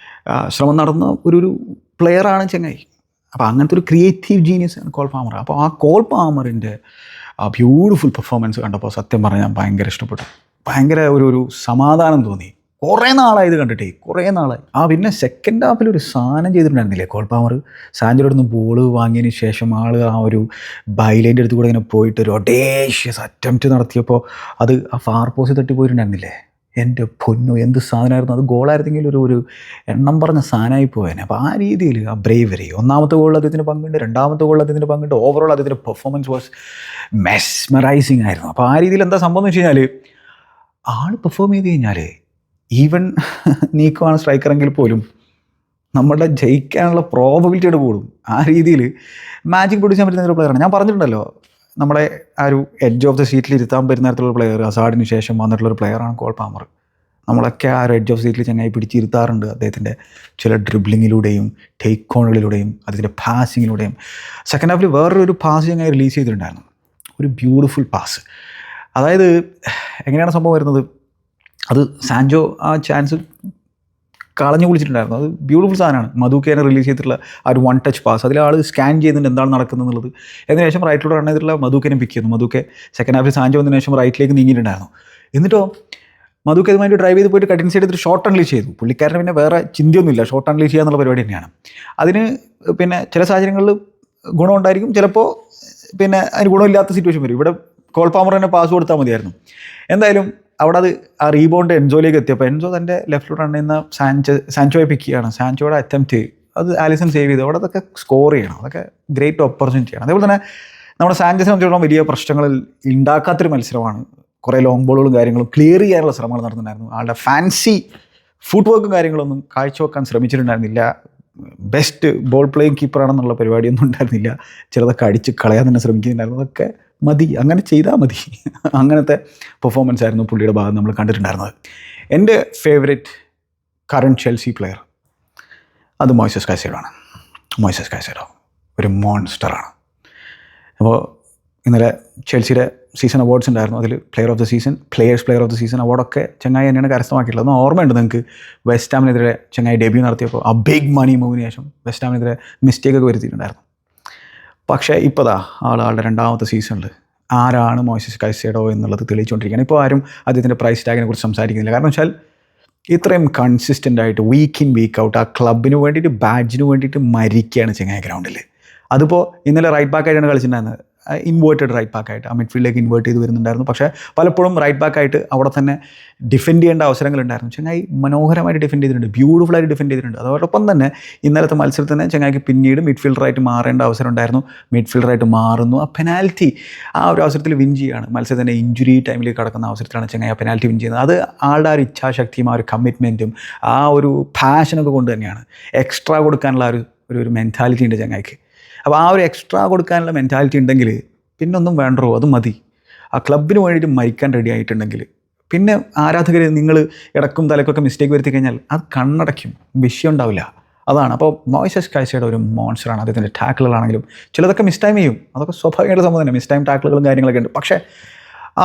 ശ്രമം നടന്ന ഒരു പ്ലെയറാണ് ചെങ്ങായി. അപ്പോൾ അങ്ങനത്തെ ഒരു ക്രിയേറ്റീവ് ജീനിയസ് ആണ് കോൾ പാമർ. അപ്പോൾ ആ കോൾ പാമറിൻ്റെ ആ ബ്യൂട്ടിഫുൾ പെർഫോമൻസ് കണ്ടപ്പോൾ സത്യം പറഞ്ഞാൽ ഭയങ്കര ഇഷ്ടപ്പെട്ടു. ഭയങ്കര ഒരു സമാധാനം തോന്നി. കുറേ നാളായി ഇത് കണ്ടിട്ടേ, കുറേ നാളായി. പിന്നെ സെക്കൻഡ് ഹാഫിൽ ഒരു സാധനം ചെയ്തിട്ടുണ്ടായിരുന്നില്ലേ കോൾ പാമർ. സാഞ്ചോയുടെ അടുത്ത് ബോള് വാങ്ങിയതിന് ശേഷം ആൾ ആ ഒരു ബൈലൈൻ്റെ അടുത്ത് കൂടെ ഇങ്ങനെ പോയിട്ട് ഒരു ഒഡേഷ്യസ് അറ്റംപ്റ്റ് നടത്തിയപ്പോൾ അത് ആ ഫാർ പോസ്റ്റ് തട്ടി പോയിട്ടുണ്ടായിരുന്നില്ലേ. എൻ്റെ പൊന്നു, എന്ത് സാധനമായിരുന്നു അത്. ഗോളായിരുന്നെങ്കിൽ ഒരു എണ്ണം പറഞ്ഞ സാധനമായി പോയേനെ. അപ്പോൾ ആ രീതിയിൽ ആ ബ്രേവറി, ഒന്നാമത്തെ ഗോളിൽ അദ്ദേഹത്തിന് പങ്കുണ്ട്, രണ്ടാമത്തെ ഗോളിൽ അദ്ദേഹത്തിന് പങ്കുണ്ട്. ഓവറോൾ അദ്ദേഹത്തിൻ്റെ പെർഫോമൻസ് വാസ് മെസ്മറൈസിങ് ആയിരുന്നു. അപ്പോൾ ആ രീതിയിൽ എന്താ സംഭവം എന്ന് വെച്ച് കഴിഞ്ഞാൽ, ആൾ പെർഫോം ചെയ്ത് കഴിഞ്ഞാൽ ഈവൻ നീക്കമാണ് സ്ട്രൈക്കറെങ്കിൽ പോലും നമ്മളുടെ ജയിക്കാനുള്ള പ്രോബബിലിറ്റിയുടെ കൂടും. ആ രീതിയിൽ മാജിക് പ്രൊഡ്യൂസ് ചെയ്യാൻ പറ്റുന്ന ഒരു പ്ലെയറാണ്. ഞാൻ പറഞ്ഞിട്ടുണ്ടല്ലോ, നമ്മളെ ആ ഒരു എഡ്ജ് ഓഫ് ദ സീറ്റിൽ ഇരുത്താൻ പറ്റുന്ന തരത്തിലുള്ള പ്ലെയർ, അസാഡിന് ശേഷം വന്നിട്ടുള്ളൊരു പ്ലെയറാണ് കോൾ പാമർ. നമ്മളൊക്കെ ആ ഒരു എഡ്ജ് ഓഫ് സീറ്റിൽ ചങ്ങായി പിടിച്ചിരുത്താറുണ്ട്. അദ്ദേഹത്തിൻ്റെ ചില ഡ്രിബ്ലിങ്ങിലൂടെയും ടേക്ക് ഓണുകളിലൂടെയും അദ്ദേഹത്തിൻ്റെ പാസിങ്ങിലൂടെയും. സെക്കൻഡ് ഹാഫിൽ വേറൊരു പാസ് ചങ്ങായി റിലീസ് ചെയ്തിട്ടുണ്ടായിരുന്നു, ഒരു ബ്യൂട്ടിഫുൾ പാസ്. അതായത് എങ്ങനെയാണ് സംഭവം വരുന്നത്, അത് സാൻജോ ആ ചാൻസ് കളഞ്ഞു കുളിച്ചിട്ടുണ്ടായിരുന്നു. അത് ബ്യൂട്ടിഫുൾ സാധനമാണ്. മധുക്കേനെ റിലീസ് ചെയ്തിട്ടുള്ള ആ ഒരു വൺ ടച്ച് പാസ്, അതിൽ ആൾ സ്കാൻ ചെയ്യുന്നുണ്ട് എന്താണ് നടക്കുന്നത് എന്നുള്ളത്. അതിന് ശേഷം റൈറ്റിലൂടെ റൺ ചെയ്തിട്ടുള്ള മധുക്കേനെ പിക്ക് ചെയ്യുന്നു. മധുക്കെ സെക്കൻഡ് ഹാഫിൽ സാൻജോ വന്നതിന് ശേഷം റൈറ്റിലേക്ക് നീങ്ങിയിട്ടുണ്ടായിരുന്നു. എന്നിട്ടോ മധുക്കെ അതുമായിട്ട് ഡ്രൈവ് ചെയ്ത് പോയിട്ട് കട്ടിങ് സൈഡ് എടുത്തിട്ട് ഷോട്ട് അൺലീഷ് ചെയ്തു. പുള്ളിക്കാരന് പിന്നെ വേറെ ചിന്തയൊന്നുമില്ല, ഷോട്ട് അൺലീഷ് ചെയ്യുക എന്നുള്ള പരിപാടി തന്നെയാണ്. അതിന് പിന്നെ ചില സാഹചര്യങ്ങളിൽ ഗുണമുണ്ടായിരിക്കും, ചിലപ്പോൾ പിന്നെ അതിന് ഗുണമില്ലാത്ത സിറ്റുവേഷൻ വരും. ഇവിടെ കോൾ പാമർ തന്നെ പാസ് കൊടുത്താൽ മതിയായിരുന്നു. എന്തായാലും അവിടെ അത് ആ റീബൗണ്ട് എൻജോയിലേക്ക് എത്തിയപ്പോൾ എൻജോ തൻ്റെ ലെഫ്റ്റിലൂടെ റൺ ചെയ്യുന്ന സാൻചോയെ പിക്ക് ചെയ്യുകയാണ്. സാൻചോയുടെ അറ്റംപ്റ്റ് അത് ആലിസൺ സേവ് ചെയ്തു. അവിടെ അതൊക്കെ സ്കോർ ചെയ്യണം, അതൊക്കെ ഗ്രേറ്റ് ഓപ്പർച്യൂണിറ്റിയാണ്. അതേപോലെ തന്നെ നമ്മുടെ സാൻചസിനെ സംബന്ധിച്ചിടത്തോളം വലിയ പ്രശ്നങ്ങളിൽ ഉണ്ടാക്കാത്തൊരു മത്സരമാണ്. കുറേ ലോങ് ബോളുകളും കാര്യങ്ങളും ക്ലിയർ ചെയ്യാനുള്ള ശ്രമങ്ങൾ നടത്തുന്നുണ്ടായിരുന്നു. ആളുടെ ഫാൻസി ഫുട് വർക്കും കാര്യങ്ങളൊന്നും കാഴ്ചവെക്കാൻ ശ്രമിച്ചിട്ടുണ്ടായിരുന്നില്ല. ബെസ്റ്റ് ബോൾ പ്ലേയിങ് കീപ്പറാണെന്നുള്ള പരിപാടിയൊന്നും ഉണ്ടായിരുന്നില്ല. ചിലതൊക്കെ അടിച്ച് കളയാൻ തന്നെ ശ്രമിക്കുന്നുണ്ടായിരുന്നു. അതൊക്കെ മതി, അങ്ങനെ ചെയ്താൽ മതി. അങ്ങനത്തെ പെർഫോമൻസ് ആയിരുന്നു പുള്ളിയുടെ ഭാഗം നമ്മൾ കണ്ടിട്ടുണ്ടായിരുന്നത്. എൻ്റെ ഫേവറേറ്റ് കറണ്ട് ചെൽസി പ്ലെയർ അത് മോയിസസ് കായ്സെഡോയാണ്. മോയിസസ് കായ്സെഡോ ഒരു മോൺസ്റ്ററാണ്. അപ്പോൾ ഇന്നലെ ചെൽസിയുടെ സീസൺ അവാർഡ്സ് ഉണ്ടായിരുന്നു. അതിൽ player of the season, player of the season അവാർഡൊക്കെ ചങ്ങായി തന്നെയാണ് കരസ്ഥമാക്കിയിട്ടുള്ളത്. ഒന്ന് ഓർമ്മയുണ്ട് നിങ്ങൾക്ക്, വെസ്റ്റ് ഹാമിനെതിരെ ചങ്ങായി ഡെബ്യൂ നടത്തിയപ്പോൾ ആ ബിഗ് മണി മൂവിന് ശേഷം വെസ്റ്റ് ഹാമിനെതിരെ മിസ്റ്റേക്കൊക്കെ വരുത്തിയിട്ടുണ്ടായിരുന്നു. പക്ഷേ ഇപ്പോൾ ആളുടെ രണ്ടാമത്തെ സീസണിൽ ആരാണ് മോയിസസ് കായ്സെഡോ എന്നുള്ളത് തെളിയിച്ചുകൊണ്ടിരിക്കുകയാണ്. ഇപ്പോൾ ആരും അദ്ദേഹത്തിൻ്റെ പ്രൈസ് ടാഗിനെ കുറിച്ച് സംസാരിക്കുന്നില്ല. കാരണം വെച്ചാൽ ഇത്രയും കൺസിസ്റ്റൻ്റ് ആയിട്ട് വീക്ക് ഇൻ വീക്ക് ഔട്ട് ആ ക്ലബിന് വേണ്ടിയിട്ട്, ബാഡ്ജിന് വേണ്ടിയിട്ട് മരിക്കുകയാണ് ചങ്ങായി ഗ്രൗണ്ടിൽ. അതിപ്പോൾ ഇന്നലെ റൈറ്റ് ബാക്കായിട്ടാണ് കളിച്ചിട്ടുണ്ടായിരുന്നത്, ഇൻവേർട്ടഡ് റൈറ്റ് ബാക്കായിട്ട് ആ മിഡ്ഫീൽഡിലേക്ക് ഇൻവേർട്ട് ചെയ്ത് വരുന്നുണ്ടായിരുന്നു. പക്ഷേ പലപ്പോഴും റൈറ്റ് ബാക്കായിട്ട് അവിടെ തന്നെ ഡിഫെൻഡ് ചെയ്യേണ്ട അവസരങ്ങളുണ്ടായിരുന്നു. ചങ്ങായി മനോഹരമായിട്ട് ഡിഫെൻഡ് ചെയ്തിട്ടുണ്ട്, ബ്യൂട്ടിഫുള്ളായിട്ട് ഡിഫെൻഡ് ചെയ്തിട്ടുണ്ട്. അതോടൊപ്പം തന്നെ ഇന്നലത്തെ മത്സരത്തിൽ തന്നെ ചങ്ങായിക്ക് പിന്നീട് മിഡ്ഫീൽഡറായിട്ട് മാറേണ്ട അവസരം ഉണ്ടായിരുന്നു. മിഡ്ഫീൽഡറായിട്ട് മാറുന്നു. ആ പെനാൽറ്റി ആ ഒരു അവസരത്തിൽ വിൻ ചെയ്യുകയാണ്. മത്സരത്തിൻ്റെ ഇഞ്ചുറി ടൈമിലേക്ക് കടക്കുന്ന അവസരത്തിലാണ് ചങ്ങായി ആ പെനാൽറ്റി വിൻ ചെയ്യുന്നത്. അത് ആളുടെ ആ ഒരു ഇച്ഛാശക്തിയും ആ ഒരു കമ്മിറ്റ്മെൻറ്റും ആ ഒരു പാഷനൊക്കെ കൊണ്ട് തന്നെയാണ്. എക്സ്ട്രാ കൊടുക്കാനുള്ള ഒരു മെൻറ്റാലിറ്റി ഉണ്ട് ചങ്ങായിക്ക്. അപ്പോൾ ആ ഒരു എക്സ്ട്രാ കൊടുക്കാനുള്ള മെൻറ്റാലിറ്റി ഉണ്ടെങ്കിൽ പിന്നെ ഒന്നും വേണ്ടോ, അത് മതി. ആ ക്ലബിന് വേണ്ടിയിട്ട് മരിക്കാൻ റെഡി ആയിട്ടുണ്ടെങ്കിൽ പിന്നെ ആരാധകർ നിങ്ങൾ ഇടക്കും തലക്കൊക്കെ മിസ്റ്റേക്ക് വരുത്തി കഴിഞ്ഞാൽ അത് കണ്ണടയ്ക്കും, വിഷയം ഉണ്ടാവില്ല. അതാണ്. അപ്പോൾ മോയിസസ് കായ്സെഡോ ഒരു മോൺസ്റ്ററാണ്. അദ്ദേഹത്തിൻ്റെ ടാക്കിളുകളാണെങ്കിലും ചിലതൊക്കെ മിസ് ടൈം ചെയ്യും, അതൊക്കെ സ്വാഭാവികമായിട്ട് സംഭവം തന്നെ. മിസ് ടൈം ടാക്കിളുകളും കാര്യങ്ങളൊക്കെ ഉണ്ട്. പക്ഷേ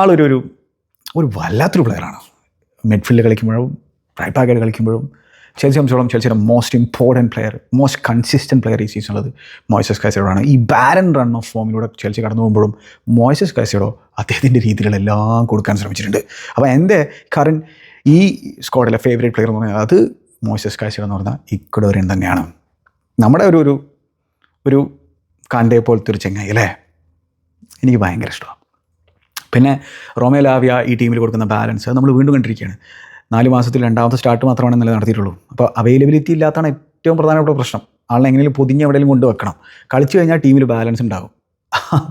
ആളൊരു വല്ലാത്തൊരു പ്ലെയറാണ്. മിഡ്ഫീൽഡ് കളിക്കുമ്പോഴും റൈറ്റ് ബാക്കായിട്ട് കളിക്കുമ്പോഴും ചെൽസി സംബന്ധിച്ചോളം ചെൽസിയുടെ most important player, most consistent player ഈ സീസണുള്ളത് മോയിസസ് കായ്സെഡോയാണ്. ഈ ബാരൻ റൺ ഓഫ് ഫോമിലൂടെ ചെൽസി കടന്നു പോകുമ്പോഴും മോയിസസ് കായ്സെഡോ അദ്ദേഹത്തിൻ്റെ രീതികളെല്ലാം കൊടുക്കാൻ ശ്രമിച്ചിട്ടുണ്ട്. അപ്പോൾ എൻ്റെ കറണ്ട് ഈ സ്ക്വാഡിലെ ഫേവറേറ്റ് പ്ലെയർ എന്ന് പറഞ്ഞാൽ അത് മോയിസസ് കായ്സെഡോ എന്ന് പറഞ്ഞാൽ ഇക്വഡോറിയൻ തന്നെയാണ്. നമ്മുടെ ഒരു കാൻഡേ പോലത്തെ ഒരു ചെങ്ങായി അല്ലേ, എനിക്ക് ഭയങ്കര ഇഷ്ടമാണ്. പിന്നെ റോമേ ലാവിയ ഈ ടീമിൽ കൊടുക്കുന്ന ബാലൻസ് നമ്മൾ വീണ്ടും കണ്ടിരിക്കുകയാണ്. 4 മാസത്തിൽ രണ്ടാമത്തെ സ്റ്റാർട്ട് മാത്രമാണ് ഇന്നലെ നടത്തിയിട്ടുള്ളൂ. അപ്പോൾ അവൈലബിലിറ്റി ഇല്ലാത്തതാണ് ഏറ്റവും പ്രധാനപ്പെട്ട പ്രശ്നം. ആളെ എങ്ങനെയും പൊതിഞ്ഞ് എവിടെയെങ്കിലും കൊണ്ടുവെക്കണം. കളിച്ചു കഴിഞ്ഞാൽ ടീമിൽ ബാലൻസ് ഉണ്ടാകും.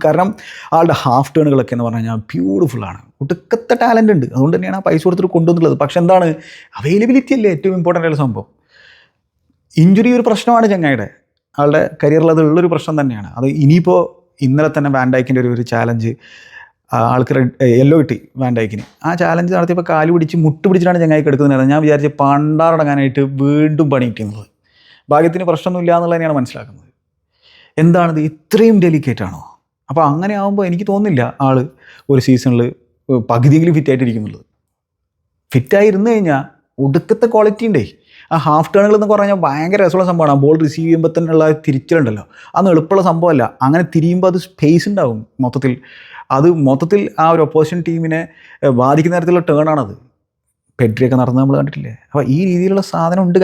കാരണം ആളുടെ ഹാഫ് ടേണുകളൊക്കെ എന്ന് പറഞ്ഞു കഴിഞ്ഞാൽ ബ്യൂട്ടിഫുള്ളാണ്. ഒടുക്കത്തെ ടാലൻ്റ് ഉണ്ട്. അതുകൊണ്ട് തന്നെയാണ് ആ പൈസ കൊടുത്തിട്ട് കൊണ്ടുവന്നുള്ളത്. പക്ഷെ എന്താണ്, അവൈലബിലിറ്റി അല്ലേ ഏറ്റവും ഇമ്പോർട്ടൻ്റ് ആയിട്ടുള്ള സംഭവം. ഇഞ്ചുറി ഒരു പ്രശ്നമാണ് ചങ്ങായിയുടെ, ആളുടെ കരിയറിൽ അതുള്ളൊരു പ്രശ്നം തന്നെയാണ്. അത് ഇനിയിപ്പോൾ ഇന്നലെ തന്നെ വാൻ ഡൈക്കിൻ്റെ ഒരു ചാലഞ്ച് ആൾക്ക് യെല്ലോ കിട്ടി വാൻഡൈക്കിന്. ആ ചാലഞ്ച് നടത്തിയപ്പോൾ കാല് പിടിച്ച് മുട്ട് പിടിച്ചിട്ടാണ് ചങ്ങായി കിടക്കുന്നത്. ഞാൻ വിചാരിച്ച് പണ്ടാറടങ്ങാനായിട്ട് വീണ്ടും പണി കിട്ടിയെന്നുള്ളത്. ഭാഗ്യത്തിന് പ്രശ്നമൊന്നുമില്ല എന്നുള്ളത് തന്നെയാണ് മനസ്സിലാക്കുന്നത്. എന്താണിത്, ഇത്രയും ഡെലിക്കേറ്റ് ആണോ? അപ്പോൾ അങ്ങനെ ആകുമ്പോൾ എനിക്ക് തോന്നുന്നില്ല ആൾ ഒരു സീസണിൽ പകുതിയെങ്കിലും ഫിറ്റായിട്ടിരിക്കുന്നുള്ളത്. ഫിറ്റായിരുന്നു കഴിഞ്ഞാൽ ഒടുക്കത്തെ ക്വാളിറ്റി ഉണ്ടേ. ആ ഹാഫ് ടേണുകൾ എന്നൊക്കെ പറഞ്ഞാൽ ഭയങ്കര രസമുള്ള സംഭവമാണ്. ആ ബോൾ റിസീവ് ചെയ്യുമ്പോൾ തന്നെയുള്ള തിരിച്ചിലുണ്ടല്ലോ, അതൊന്നും എളുപ്പമുള്ള സംഭവമല്ല. അങ്ങനെ തിരിയുമ്പോൾ അത് സ്പേസ് ഉണ്ടാവും മൊത്തത്തിൽ. അത് മൊത്തത്തിൽ ആ ഒരു ഒപ്പോസിഷൻ ടീമിനെ ബാധിക്കുന്ന തരത്തിലുള്ള ടേണാണത്. പെഡ്രിയൊക്കെ നടന്ന് നമ്മൾ കണ്ടിട്ടില്ലേ? അപ്പോൾ ഈ രീതിയിലുള്ള സാധനം ഉണ്ട്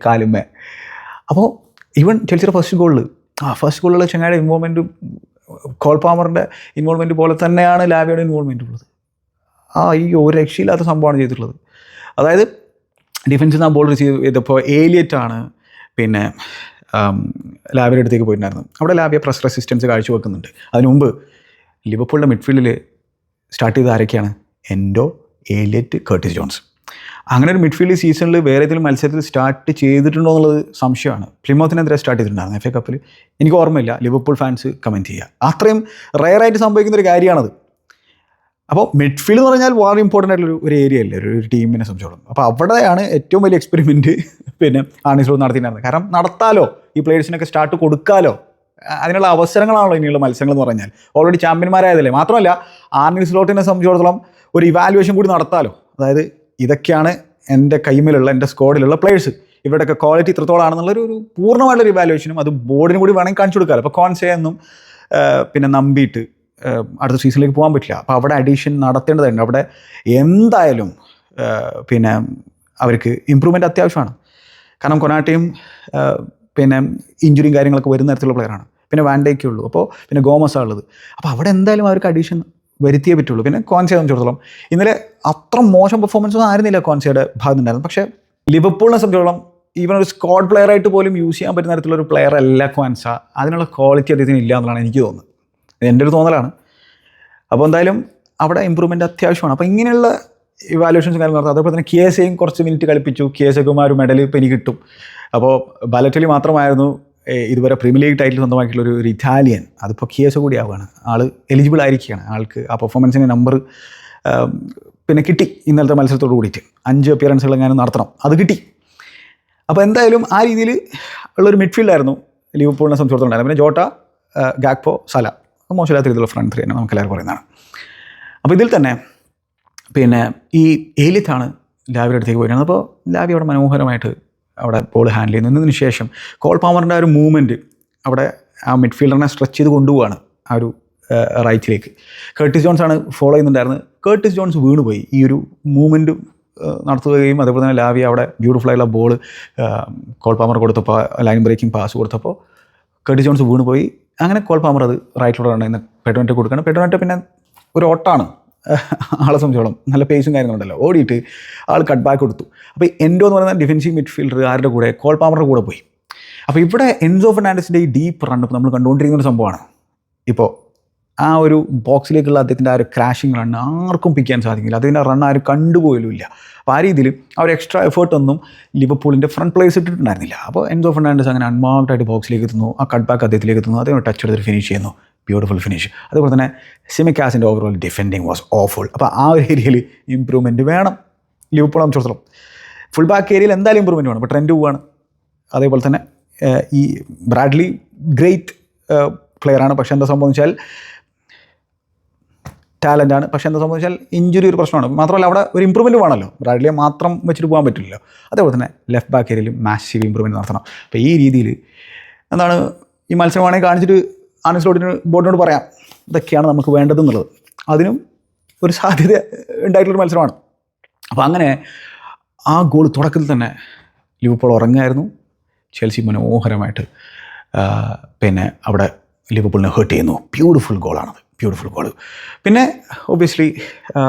കാലുമ്മേ. അപ്പോൾ ഈവൻ ചെൽസിയുടെ ഫസ്റ്റ് ഗോളിലുള്ള ചങ്ങായുടെ ഇൻവോൾവ്മെൻറ്റും കോൾ പാമറിൻ്റെ ഇൻവോൾവ്മെൻറ്റ് പോലെ തന്നെയാണ് ലാവിയുടെ ഇൻവോൾവ്മെൻറ്റ് ഉള്ളത്. ഈ ഒരു രക്ഷയില്ലാത്ത സംഭവമാണ് ചെയ്തിട്ടുള്ളത്. അതായത് ഡിഫൻസിൽ നിന്ന് ആ ബോൾ റിസീവ് ചെയ്തപ്പോൾ ഏലിയറ്റാണ് പിന്നെ ലാവിയുടെ അടുത്തേക്ക് പോയിട്ടുണ്ടായിരുന്നു. അവിടെ ലാവിയ പ്രസ് റെസിസ്റ്റൻസ് കാഴ്ചവെക്കുന്നുണ്ട്. അതിനു മുമ്പ് ലിവർപൂളിൻ്റെ മിഡ്ഫീൽഡിൽ സ്റ്റാർട്ട് ചെയ്ത ആരൊക്കെയാണ്? Endo, allied, Curtis Jones. അങ്ങനെ ഒരു മിഡ്ഫീൽഡ് സീസണിൽ വേറെ ഏതെങ്കിലും മത്സരത്തിൽ സ്റ്റാർട്ട് ചെയ്തിട്ടുണ്ടോ എന്നുള്ളത് സംശയമാണ്. പ്ലിമൗത്തിനെതിരെ സ്റ്റാർട്ട് ചെയ്തിട്ടുണ്ടായിരുന്നു FA കപ്പിൽ. എനിക്ക് ഓർമ്മയില്ല, ലിവർപൂൾ ഫാൻസ് കമൻറ്റ് ചെയ്യുക. അത്രയും റെയറായിട്ട് സംഭവിക്കുന്ന ഒരു കാര്യമാണത്. അപ്പോൾ മിഡ്ഫീൽഡ് എന്ന് പറഞ്ഞാൽ വളരെ ഇമ്പോർട്ടൻ്റ് ആയിട്ടുള്ള ഒരു ഏരിയ അല്ലേ ഒരു ടീമിനെ സംബന്ധിച്ചോളം. അപ്പോൾ അവിടെയാണ് ഏറ്റവും വലിയ എക്സ്പെരിമെൻറ്റ് പിന്നെ ആർനെ സ്ലോട്ട് നടത്തിയിട്ടുണ്ടായിരുന്നത്. കാരണം നടത്താലോ, ഈ പ്ലേയേഴ്സിനൊക്കെ സ്റ്റാർട്ട് കൊടുക്കാലോ, അതിനുള്ള അവസരങ്ങളാണല്ലോ ഇനിയുള്ള മത്സരങ്ങൾ എന്ന് പറഞ്ഞാൽ. ഓൾറെഡി ചാമ്പ്യന്മാരായതല്ലേ. മാത്രമല്ല ആർനെ സ്ലോട്ടിനെ സംബന്ധിച്ചിടത്തോളം ഒരു ഇവാലുവേഷൻ കൂടി നടത്താലോ. അതായത് ഇതൊക്കെയാണ് എൻ്റെ കൈമിലുള്ള, എൻ്റെ സ്ക്വാഡിലുള്ള പ്ലേയേഴ്സ്, ഇവരുടെയൊക്കെ ക്വാളിറ്റി ഇത്രത്തോളാണെന്നുള്ളൊരു പൂർണ്ണമായിട്ടുള്ളൊരു ഇവാലുവേഷനും അത് ബോർഡിന് കൂടി വേണമെങ്കിൽ കാണിച്ചു കൊടുക്കാമല്ലോ. അപ്പോൾ കോൺസെ എന്നും പിന്നെ നമ്പിയിട്ട് അടുത്ത സീസണിലേക്ക് പോകാൻ പറ്റില്ല. അപ്പോൾ അവിടെ അഡീഷൻ നടത്തേണ്ടതുണ്ട്. അവിടെ എന്തായാലും പിന്നെ അവർക്ക് ഇമ്പ്രൂവ്മെൻറ്റ് അത്യാവശ്യമാണ്. കാരണം കൊനാട്ടയും പിന്നെ ഇഞ്ചുറിയും കാര്യങ്ങളൊക്കെ വരുന്ന തരത്തിലുള്ള പ്ലെയറാണ്. പിന്നെ വാൻഡേക്കേ ഉള്ളൂ. അപ്പോൾ പിന്നെ ഗോമസാണ് ഉള്ളത്. അപ്പോൾ അവിടെ എന്തായാലും അവർക്ക് അഡീഷൻ വരുത്തിയേ പറ്റുള്ളൂ. പിന്നെ കോൺസയെ സംബന്ധിച്ചിടത്തോളം ഇന്നലെ അത്ര മോശം പെർഫോമൻസ് ഒന്നും ആയിരുന്നില്ല കോൺസയുടെ ഭാഗത്തുനിന്നുണ്ടായിരുന്നു. പക്ഷേ ലിവർപൂളിനെ സംബന്ധിച്ചിടത്തോളം ഈവൻ ഒരു സ്ക്വാഡ് പ്ലെയറായിട്ട് പോലും യൂസ് ചെയ്യാൻ പറ്റുന്ന തരത്തിലൊരു പ്ലെയർ അല്ല കോൺസ. അതിനുള്ള ക്വാളിറ്റി അദ്ദേഹത്തിന് ഇല്ല എന്നുള്ളതാണ് എനിക്ക് തോന്നുന്നത്. എൻ്റെ ഒരു തോന്നലാണ്. അപ്പോൾ എന്തായാലും അവിടെ ഇമ്പ്രൂവ്മെൻറ്റ് അത്യാവശ്യമാണ്. അപ്പോൾ ഇങ്ങനെയുള്ള ഇവാലുവേഷൻസും കാര്യങ്ങൾ നടത്തും. അതേപോലെ തന്നെ കേസയും കുറച്ച് മിനിറ്റ് കളിപ്പിച്ചു. കേസൊക്കെ ഒരു മെഡൽ ഇപ്പോൾ എനിക്ക് കിട്ടും. അപ്പോൾ ബാലറ്റലി മാത്രമായിരുന്നു ഇതുവരെ പ്രീമിയർ ലീഗ് ടൈറ്റിൽ സ്വന്തമാക്കിയിട്ടുള്ള ഒരു ഇറ്റാലിയൻ. അതിപ്പോൾ കേസ് കൂടി ആവുകയാണ്. ആൾ എലിജിബിൾ ആയിരിക്കുകയാണ്. ആൾക്ക് ആ പെർഫോമൻസിൻ്റെ നമ്പർ പിന്നെ കിട്ടി. ഇന്നലത്തെ മത്സരത്തോട് കൂടിയിട്ട് 5 അപ്പിയറൻസുകൾ എങ്ങാനും നടത്തണം, അത് കിട്ടി. അപ്പോൾ എന്തായാലും ആ രീതിയിൽ ഉള്ളൊരു മിഡ്ഫീൽഡായിരുന്നു ലിവർപൂളിനെ സംബന്ധിച്ചിടത്തോളം. പിന്നെ ജോട്ട, ഗാക്പോ, സല മോശമില്ലാത്ത രീതിയിലുള്ള ഫ്രണ്ട് ത്രീ തന്നെ നമുക്കെല്ലാവരും പറയുന്നതാണ്. അപ്പോൾ ഇതിൽ തന്നെ പിന്നെ ഈ ഏലിയറ്റാണ് ലാവിയുടെ അടുത്തേക്ക് പോയിരുന്നത്. അപ്പോൾ ലാവി അവിടെ മനോഹരമായിട്ട് അവിടെ ബോൾ ഹാൻഡിൽ ചെയ്യുന്നതിന് ശേഷം കോൾ പാമറിൻ്റെ ആ ഒരു മൂവ്മെൻറ്റ് അവിടെ ആ മിഡ്ഫീൽഡറിനെ സ്ട്രെച്ച് ചെയ്ത് കൊണ്ടുപോവാണ് ആ ഒരു റൈറ്റിലേക്ക്. കർട്ടിസ് ജോൺസ് ആണ് ഫോളോ ചെയ്യുന്നുണ്ടായിരുന്നത്. കർട്ടിസ് ജോൺസ് വീണുപോയി. ഈ ഒരു മൂവ്മെൻറ്റ് നടത്തുകയും അതേപോലെ തന്നെ ലാവി അവിടെ ബ്യൂട്ടിഫുള്ളായുള്ള ബോൾ കോൾ പാമർ കൊടുത്തപ്പോൾ ലൈൻ ബ്രേക്കിംഗ് പാസ് കൊടുത്തപ്പോൾ കർട്ടിസ് ജോൺസ് വീണുപോയി. അങ്ങനെ കോൾ പാമർ അത് റൈറ്റിലൂടെ ഇന്ന് പെഡ്രോനെറ്റ് കൊടുക്കണം. പെഡ്രോനെറ്റ് പിന്നെ ഒരു ഓട്ടാണ് ആളെ സംബന്ധിച്ചോളം. നല്ല പേസും കാര്യങ്ങളുണ്ടല്ലോ. ഓടിയിട്ട് ആൾ കട്ട് ബാക്ക് കൊടുത്തു. അപ്പോൾ എൻഡോ എന്ന് പറയുന്ന ഡിഫൻസീവ് മിഡ്ഫീൽഡർ ആരുടെ കൂടെ? കോൾ പാമറുടെ കൂടെ പോയി. അപ്പോൾ ഇവിടെ എൻസോ ഫെർണാണ്ടസിൻ്റെ ഈ ഡീപ്പ് റൺ നമ്മൾ കണ്ടുകൊണ്ടിരിക്കുന്ന ഒരു സംഭവമാണ്. ഇപ്പോൾ ആ ഒരു ബോക്സിലേക്കുള്ള അദ്ദേഹത്തിൻ്റെ ആ ഒരു ക്രാഷിങ് റണ്ണ് ആർക്കും പിക്കാൻ സാധിക്കില്ല. അതിൻ്റെ റൺ ആരും കണ്ടുപോലും ഇല്ല. അപ്പോൾ ആ രീതിയിൽ ആ ഒരു എക്സ്ട്രാ എഫേർട്ടൊന്നും ലിവർപൂളിൻ്റെ ഫ്രണ്ട് പ്ലേയേഴ്സ് ഇട്ടിട്ടുണ്ടായിരുന്നില്ല. അപ്പോൾ എൻസോ ഫെർണാണ്ടസ് അങ്ങനെ അൺമാർക്ഡായിട്ട് ബോക്സിലേക്ക് എത്തുന്നു. ആ കട്ട് ബാക്ക് അദ്ദേഹത്തിലേക്ക് എത്തുന്നു. അതേ ടച്ച് എടുത്തിട്ട് ഫിനിഷ് ചെയ്യുന്നു. Beautiful finish. അതുപോലെ തന്നെ സിമിക്കാസിൻ്റെ ഓവറോൾ ഡിഫെൻഡിങ് വാസ് ഓഫുൾ. അപ്പോൾ ആ ഒരു ഏരിയയിൽ ഇമ്പ്രൂവ്മെൻറ്റ് വേണം ലിവർപൂളെ സംബന്ധിച്ചിടത്തോളം. ഫുൾ ബാക്ക് ഏരിയയിൽ എന്തായാലും ഇമ്പ്രൂവ്മെൻറ്റ് വേണം. ഇപ്പോൾ ട്രെൻഡ് പോവുകയാണ്. അതേപോലെ തന്നെ ഈ ബ്രാഡ്ലി ഗ്രേറ്റ് പ്ലെയറാണ്. പക്ഷേ എന്താ സംഭവിച്ചാൽ ടാലൻ്റാണ്. പക്ഷേ എന്താ സംഭവിച്ചാൽ ഇഞ്ചുറി ഒരു പ്രശ്നമാണ്. മാത്രമല്ല അവിടെ ഒരു ഇമ്പ്രൂവ്മെൻറ്റ് വേണമല്ലോ. ബ്രാഡ്ലിയെ മാത്രം വെച്ചിട്ട് പോകാൻ പറ്റില്ലല്ലോ. അതേപോലെ തന്നെ ലെഫ്റ്റ് ബാക്ക് ഏരിയയിൽ മാസീവ് ഇമ്പ്രൂവ്മെൻറ്റ് നടത്തണം. അപ്പോൾ ഈ രീതിയിൽ എന്താണ് ഈ മത്സരമാണെങ്കിൽ കാണിച്ചിട്ട് ആർനെ സ്ലോട്ടിന് ബോർഡിനോട് പറയാം ഇതൊക്കെയാണ് നമുക്ക് വേണ്ടതെന്നുള്ളത്. അതിനും ഒരു സാധ്യത ഉണ്ടായിട്ടുള്ളൊരു മത്സരമാണ്. അപ്പോൾ അങ്ങനെ ആ ഗോൾ തുടക്കത്തിൽ തന്നെ ലിവർപൂൾ ഉറങ്ങായിരുന്നു. ചെൽസി മനോഹരമായിട്ട് പിന്നെ അവിടെ ലിവർപൂളിനെ ഹേർട്ട് ചെയ്യുന്നു. ബ്യൂട്ടിഫുൾ ഗോളാണത്, ബ്യൂട്ടിഫുൾ ഗോൾ. പിന്നെ ഒബ്വിയസ്ലി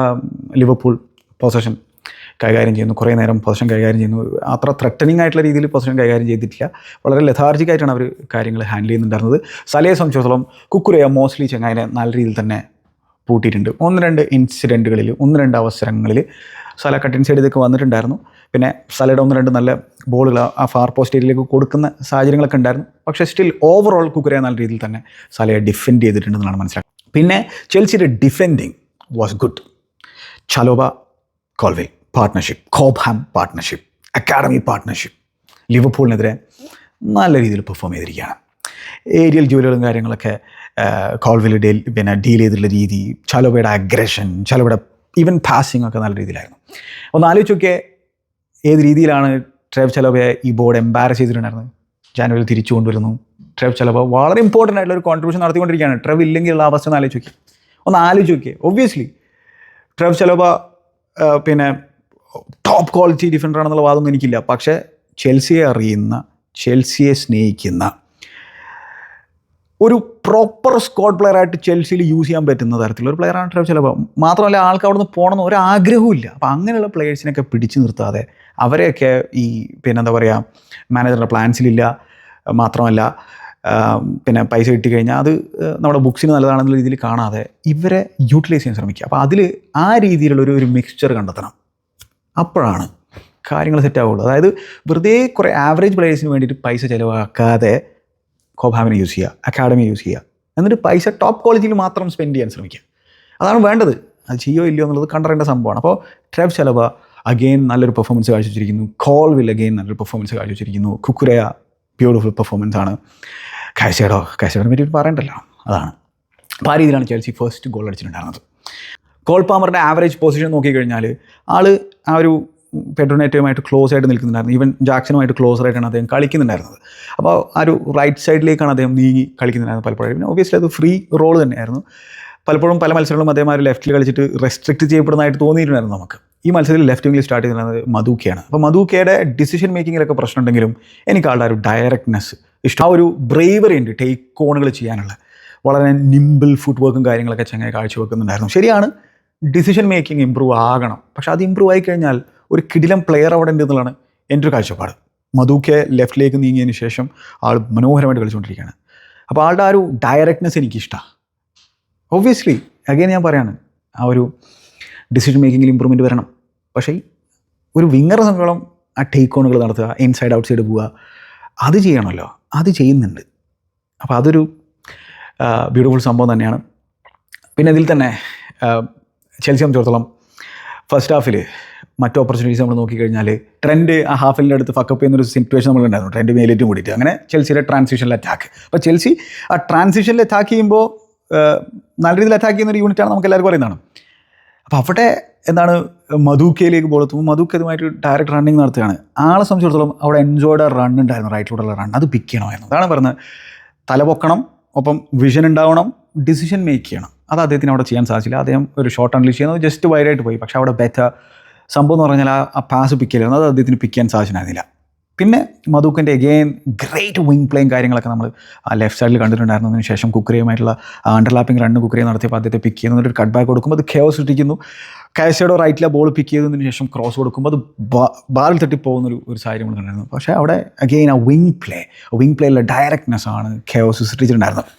ലിവർപൂൾ പൊസഷൻ കൈകാര്യം ചെയ്യുന്നു. കുറേ നേരം പൊസിഷൻ കൈകാര്യം ചെയ്യുന്നു. അത്ര ത്രെറ്റനിങ് ആയിട്ടുള്ള രീതിയിൽ പൊസിഷൻ കൈകാര്യം ചെയ്തിട്ടില്ല. വളരെ ലെഥാർജിക്കായിട്ടാണ് അവർ കാര്യങ്ങൾ ഹാൻഡിൽ ചെയ്യുന്നുണ്ടായിരുന്നത്. സലയെ സംബന്ധിച്ചിടത്തോളം കുക്കുറയ മോസ്റ്റ്ലി ചങ്ങായിനെ നല്ല രീതിയിൽ തന്നെ പൂട്ടിയിട്ടുണ്ട്. 1-2 ഇൻസിഡൻറ്റുകളിൽ 1-2 അവസരങ്ങളിൽ സല കട്ടിൻ സൈഡിലേക്ക് വന്നിട്ടുണ്ടായിരുന്നു. പിന്നെ സലയുടെ 1-2 നല്ല ബോളുകൾ ആ ഫാർ പോസ്റ്റ് ഏരിയയിലേക്ക് കൊടുക്കുന്ന സാഹചര്യങ്ങളൊക്കെ ഉണ്ടായിരുന്നു. പക്ഷേ സ്റ്റിൽ ഓവറോൾ കുക്കുറയ നല്ല രീതിയിൽ തന്നെ സലയെ ഡിഫെൻഡ് ചെയ്തിട്ടുണ്ടെന്നാണ് മനസ്സിലാക്കുന്നത്. പിന്നെ ചെൽസിയുടെ defending was good. Chalobah Colwill partnership, Cobham partnership, academy partnership ലിവർപൂളിനെതിരെ നല്ല രീതിയിൽ പെർഫോം ചെയ്തിരിക്കുകയാണ്. ഏരിയൽ ജോലികളും കാര്യങ്ങളൊക്കെ കോൾവിൽ ഡീൽ ചെയ്തിട്ടുള്ള രീതി, ചലോബയുടെ അഗ്രഷൻ, ചലോബയുടെ ഈവൻ പാസിംഗ് ഒക്കെ നല്ല രീതിയിലായിരുന്നു. ഒന്ന് ആലോചിച്ചൊക്കെ ഏത് രീതിയിലാണ് ട്രെവ് ചലോബയെ ഈ ബോർഡ് എംബാരസ് ചെയ്തിട്ടുണ്ടായിരുന്നത്. ജാനുവരി തിരിച്ചു കൊണ്ടുവരുന്നു. ട്രെവ് ചലോബ വളരെ ഇമ്പോർട്ടൻ്റ് ആയിട്ടുള്ള ഒരു കോൺട്രിബ്യൂഷൻ നടത്തിക്കൊണ്ടിരിക്കുകയാണ്. ട്രെവ് ഇല്ലെങ്കിലുള്ള അവസ്ഥ ഒന്ന് ആലോചിച്ച് നോക്കിയേ. ഒബ്വിയസ്ലി ട്രെവ് ചലോബ ടോപ്പ് ക്വാളിറ്റി ഡിഫൻഡർ ആണെന്നുള്ള വാദമൊന്നും എനിക്കില്ല. പക്ഷേ ചെൽസിയെ അറിയുന്ന, ചെൽസിയെ സ്നേഹിക്കുന്ന ഒരു പ്രോപ്പർ സ്ക്വാഡ് പ്ലെയറായിട്ട് ചെൽസിയിൽ യൂസ് ചെയ്യാൻ പറ്റുന്ന തരത്തിലുള്ള ഒരു പ്ലെയറാണ് ട്രെവ് ചലോബ. മാത്രമല്ല ആൾക്ക് അവിടെ നിന്ന് പോകണമെന്ന് ഒരാഗ്രഹവും ഇല്ല. അപ്പോൾ അങ്ങനെയുള്ള പ്ലെയേഴ്സിനൊക്കെ പിടിച്ചു നിർത്താതെ അവരെയൊക്കെ ഈ മാനേജറുടെ പ്ലാൻസിലില്ല. മാത്രമല്ല പൈസ കിട്ടിക്കഴിഞ്ഞാൽ അത് നമ്മുടെ ബുക്സിന് നല്ലതാണെന്നുള്ള രീതിയിൽ കാണാതെ ഇവരെ യൂട്ടിലൈസ് ചെയ്യാൻ ശ്രമിക്കുക. അപ്പോൾ അതിൽ ആ രീതിയിലുള്ളൊരു മിക്സ്ചർ കണ്ടെത്തണം. അപ്പോഴാണ് കാര്യങ്ങൾ സെറ്റ് ആവുള്ളൂ. അതായത് വെറുതെ കുറേ ആവറേജ് പ്ലേയേഴ്സിന് വേണ്ടിയിട്ട് പൈസ ചിലവാക്കാതെ കോബ്ഹാമിനെ യൂസ് ചെയ്യുക, അക്കാഡമി യൂസ് ചെയ്യുക, എന്നിട്ട് പൈസ ടോപ്പ് ക്വാളിറ്റിയിൽ മാത്രം സ്പെൻഡ് ചെയ്യാൻ ശ്രമിക്കുക. അതാണ് വേണ്ടത്. അത് ചെയ്യോ ഇല്ലയോ എന്നുള്ളത് കണ്ടറിയേണ്ട സംഭവമാണ്. അപ്പോൾ ട്രെവ് ചലോബ അഗെയിൻ നല്ലൊരു പെർഫോമൻസ് കാഴ്ചവെച്ചിരിക്കുന്നു. കോൾവിൽ അഗെയിൻ നല്ലൊരു പെർഫോമൻസ് കാഴ്ചവെച്ചിരിക്കുന്നു. കുക്കുരയ ബ്യൂട്ടിഫുൾ പെർഫോമൻസ് ആണ്. കാഴ്ചയുടെ പറ്റി പറയണ്ടല്ലോ, അതാണ്. അപ്പോൾ ആ രീതിയിലാണ് ചെൽസി ഫസ്റ്റ് ഗോൾ അടിച്ചിട്ടുണ്ടായിരുന്നത്. കോൾ പാമറിൻ്റെ ആവറേജ് പൊസിഷൻ നോക്കിക്കഴിഞ്ഞാൽ ആ ഒരു പെഡ്രോ നെറ്റോയുമായിട്ട് ക്ലോസ് ആയിട്ട് നിൽക്കുന്നുണ്ടായിരുന്നു. ഈവൻ ജാക്സനുമായിട്ട് ക്ലോസറായിട്ടാണ് അദ്ദേഹം കളിക്കുന്നുണ്ടായിരുന്നത്. അപ്പോൾ ആ ഒരു റൈറ്റ് സൈഡിലേക്കാണ് അദ്ദേഹം നീങ്ങി കളിക്കുന്നുണ്ടായിരുന്നത് പലപ്പോഴും. പിന്നെ ഒബ്വിയസ്ലി അത് ഫ്രീ റോൾ തന്നെയായിരുന്നു. പലപ്പോഴും പല മത്സരങ്ങളും അദ്ദേഹം ആ ലെഫ്റ്റിൽ കളിച്ചിട്ട് റെസ്ട്രിക്റ്റ് ചെയ്യപ്പെടുന്നതായിട്ട് തോന്നിയിട്ടുണ്ടായിരുന്നു നമുക്ക്. ഈ മത്സരത്തിൽ ലെഫ്റ്റ് വിങ്ങിൽ സ്റ്റാർട്ട് ചെയ്തിരുന്നത് മദൂക്കയാണ്. അപ്പോൾ മദൂക്കയുടെ ഡിസിഷൻ മേക്കിങ്ങിലൊക്കെ പ്രശ്നമുണ്ടെങ്കിലും എനിക്ക് ആളുടെ ഒരു ഡയറക്റ്റ്നെസ് ഇഷ്ടം. ആ ഒരു ബ്രേവറി ഉണ്ട് ടേക്ക് ഓണുകൾ ചെയ്യാനുള്ള. വളരെ നിമ്പിൾ ഫുട് വർക്കും കാര്യങ്ങളൊക്കെ ചങ്ങായി കാഴ്ചവെക്കുന്നുണ്ടായിരുന്നു. ശരിയാണ്, ഡിസിഷൻ മേക്കിംഗ് ഇമ്പ്രൂവ് ആകണം. പക്ഷെ അത് ഇമ്പ്രൂവ് ആയിക്കഴിഞ്ഞാൽ ഒരു കിടിലം പ്ലെയർ അവിടെ ഉണ്ട് എന്നുള്ളതാണ് എൻ്റെ ഒരു കാഴ്ചപ്പാട്. മദൂക്കെ ലെഫ്റ്റിലേക്ക് നീങ്ങിയതിന് ശേഷം ആൾ മനോഹരമായിട്ട് കളിച്ചുകൊണ്ടിരിക്കുകയാണ്. അപ്പോൾ ആളുടെ ആ ഒരു ഡയറക്റ്റ്നെസ് എനിക്കിഷ്ടമാണ്. ഒബ്വിയസ്ലി അഗൈൻ ഞാൻ പറയാണ്, ആ ഒരു ഡിസിഷൻ മേക്കിങ്ങിൽ ഇമ്പ്രൂവ്മെൻറ്റ് വരണം. പക്ഷേ ഒരു വിങ്ങറെ സംബന്ധിച്ചോളം ആ ടേക്ക് ഓണുകൾ നടത്തുക, ഇൻസൈഡ് ഔട്ട് സൈഡ് പോവുക, അത് ചെയ്യണമല്ലോ. അത് ചെയ്യുന്നുണ്ട്. അപ്പോൾ അതൊരു ബ്യൂട്ടിഫുൾ സംഭവം തന്നെയാണ്. പിന്നെ ഇതിൽ തന്നെ ചെൽസിയെ സംബന്ധിച്ചിടത്തോളം ഫസ്റ്റ് ഹാഫിൽ മറ്റു ഓപ്പർച്യൂണിറ്റീസ് നമ്മൾ നോക്കിക്കഴിഞ്ഞാൽ ട്രെൻഡ് ആ ഹാഫിൻ്റെ അടുത്ത് ഫക്കപ്പ് ചെയ്യുന്നൊരു സിറ്റുവേഷൻ നമ്മളുണ്ടായിരുന്നു. ട്രെൻഡ് മേലേറ്റും കൂടിയിട്ട് അങ്ങനെ ചെൽസിയുടെ ട്രാൻസിഷനിൽ അറ്റാക്ക്. അപ്പോൾ ചെൽസി ആ ട്രാൻസിഷനിൽ അറ്റാക്ക് ചെയ്യുമ്പോൾ നല്ല രീതിയിൽ അറ്റാക്ക് ചെയ്യുന്ന ഒരു യൂണിറ്റാണ് നമുക്ക് എല്ലാവർക്കും അറിയുന്നതാണ്. അപ്പോൾ അവിടെ മദൂക്കയിലേക്ക് ബോൾ എത്തുമ്പോൾ മദൂക്ക ഇതുമായിട്ട് ഡയറക്റ്റ് റണ്ണിങ് നടത്തുകയാണ്. ആളെ സംബന്ധിച്ചിടത്തോളം അവിടെ എൻജോയ്ഡ് റൺ ഉണ്ടായിരുന്നു, റൈറ്റിലൂടെയുള്ള റൺ. അത് പിക്ക് ചെയ്യണമായിരുന്നു. അതാണ് പറഞ്ഞത്, തലപൊക്കണം, ഒപ്പം വിഷൻ ഉണ്ടാവണം, ഡിസിഷൻ മേക്ക് ചെയ്യണം. അത് അദ്ദേഹത്തിന് അവിടെ ചെയ്യാൻ സാധിച്ചില്ല. അദ്ദേഹം ഒരു ഷോട്ട് അൺലീഷ് ചെയ്യുന്നത് ജസ്റ്റ് വൈഡായിട്ട് പോയി. പക്ഷേ അവിടെ ബെറ്റർ സംഭവം എന്ന് പറഞ്ഞാൽ ആ പാസ് പിക്ക് ചെയ്യലായിരുന്നു. അത് അദ്ദേഹത്തിന് പിക്ക് ചെയ്യാൻ സാധിച്ചിട്ടുണ്ടായിരുന്നില്ല. പിന്നെ മദൂക്കിൻ്റെ അഗെയിൻ ഗ്രേറ്റ് വിങ് പ്ലേയും കാര്യങ്ങളൊക്കെ നമ്മൾ ആ ലെഫ്റ്റ് സൈഡിൽ കണ്ടിട്ടുണ്ടായിരുന്നതിന് ശേഷം കുക്കറിയുമായിട്ടുള്ള അണ്ടർലാപ്പിംഗ് റണ്ണ് കുക്കറിയെ നടത്തിയപ്പോൾ അദ്ദേഹത്തെ പിക്ക് ചെയ്യുന്നതിന് ഒരു കട്ട് ബാക്ക് കൊടുക്കുമ്പോൾ അത് കെയോസ് സൃഷ്ടിക്കുന്നു. കാസേഡോ റൈറ്റിലെ ബോൾ പിക്ക് ചെയ്തതിന് ശേഷം ക്രോസ് കൊടുക്കുമ്പോൾ അത് ബാറിൽ തട്ടിപ്പോകുന്നൊരു സാഹചര്യം നമ്മൾ കണ്ടിരുന്നു. പക്ഷേ അവിടെ അഗെയിൻ ആ വിങ് പ്ലേയിലെ ഡയറക്റ്റ്നെസ് ആണ് കെയോസ് സൃഷ്ടിച്ചിട്ടുണ്ടായിരുന്നത്.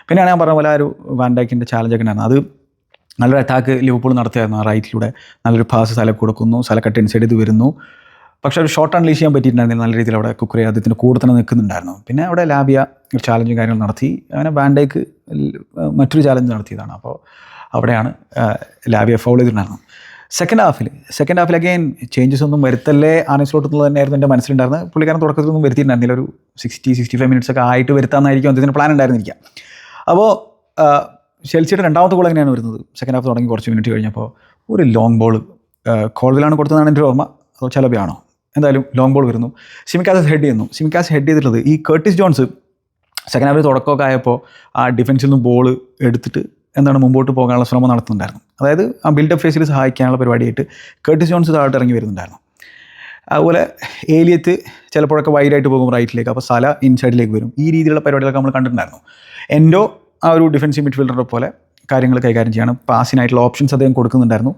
പിന്നെയാണ് ഞാൻ പറഞ്ഞ പോലെ ആ ഒരു വാൻഡൈക്കിൻ്റെ ചാലഞ്ചൊക്കെ ഉണ്ടായിരുന്നു. അത് നല്ലൊരു അറ്റാക്ക് ലിവർപൂൾ നടത്തിയായിരുന്നു. ആ റൈറ്റിലൂടെ നല്ലൊരു പാസ് സല കൊടുക്കുന്നു, സല കട്ട് ഇൻസൈഡ് ഇത് വരുന്നു. പക്ഷേ ഒരു ഷോട്ട് അൺലീഷ് ചെയ്യാൻ പറ്റിയിട്ടുണ്ടായിരുന്നില്ല. നല്ല രീതിയിൽ അവിടെ കുക്കറെ അദ്ദേഹത്തിൻ്റെ കൂടെ തന്നെ നിൽക്കുന്നുണ്ടായിരുന്നു. പിന്നെ അവിടെ ലാബിയ ഒരു ചാലഞ്ചും കാര്യങ്ങൾ നടത്തി. അങ്ങനെ വാൻഡൈക്ക് മറ്റൊരു ചാലഞ്ച് നടത്തിയതാണ്. അപ്പോൾ അവിടെയാണ് ലാബിയ ഫൗൾ ചെയ്തിട്ടുണ്ടായിരുന്നു. സെക്കൻഡ് ഹാഫിൽ അഗെയിൻ ചേഞ്ചസ് ഒന്നും വരുത്തല്ലേ ആർനെ സ്ലോട്ട് എന്നുള്ളത് തന്നെയായിരുന്നു എൻ്റെ മനസ്സിലുണ്ടായിരുന്നത്. പുള്ളിക്കാരൻ തുടക്കത്തിലൊന്നും വരുത്തിയിട്ടുണ്ടായിരുന്നില്ല. ഒരു 60-65 മിനിറ്റ്സ് ഒക്കെ ആയിട്ട് വരുത്താമെന്നായിരിക്കും അദ്ദേഹത്തിന് പ്ലാൻ ഉണ്ടായിരുന്നിരിക്കുക. അപ്പോൾ ചെൽസിയുടെ രണ്ടാമത്തെ ഗോൾ എങ്ങനെയാണ് വരുന്നത്? സെക്കൻഡ് ഹാഫ് തുടങ്ങി കുറച്ച് മിനിറ്റ് കഴിഞ്ഞപ്പോൾ ഒരു ലോങ് ബോൾ കോൾവിലാണ് കൊടുത്തതാണ് എൻ്റെ ഓർമ്മ. അതോ ചലബയാണോ? എന്തായാലും ലോങ് ബോൾ വരുന്നു. സിമിക്കാസ് ഹെഡ് ചെയ്തിട്ടുള്ളത് ഈ കർട്ടിസ് ജോൺസ് സെക്കൻഡ് ഹാഫിൽ തുടക്കമൊക്കെ ആയപ്പോൾ ആ ഡിഫൻസിൽ നിന്ന് ബോൾ എടുത്തിട്ട് മുമ്പോട്ട് പോകാനുള്ള ശ്രമം നടത്തുന്നുണ്ടായിരുന്നു. അതായത് ആ ബിൽഡപ്പ് ഫേസിൽ സഹായിക്കാനുള്ള പരിപാടിയായിട്ട് കർട്ടിസ് ജോൺസ് താഴോട്ട് ഇറങ്ങി വരുന്നുണ്ടായിരുന്നു. അതുപോലെ ഏലിയത്ത് ചിലപ്പോഴൊക്കെ വൈഡായിട്ട് പോകും റൈറ്റിലേക്ക്. അപ്പോൾ സല ഇൻസൈഡിലേക്ക് വരും. ഈ രീതിയിലുള്ള പരിപാടികളൊക്കെ നമ്മൾ കണ്ടിട്ടുണ്ടായിരുന്നു. എൻഡോ ആ ഒരു ഡിഫൻസീവ് മിഡ്ഫീൽഡറെ പോലെ കാര്യങ്ങൾ കൈകാര്യം ചെയ്യണം. പാസിനായിട്ടുള്ള ഓപ്ഷൻസ് അദ്ദേഹം കൊടുക്കുന്നുണ്ടായിരുന്നു.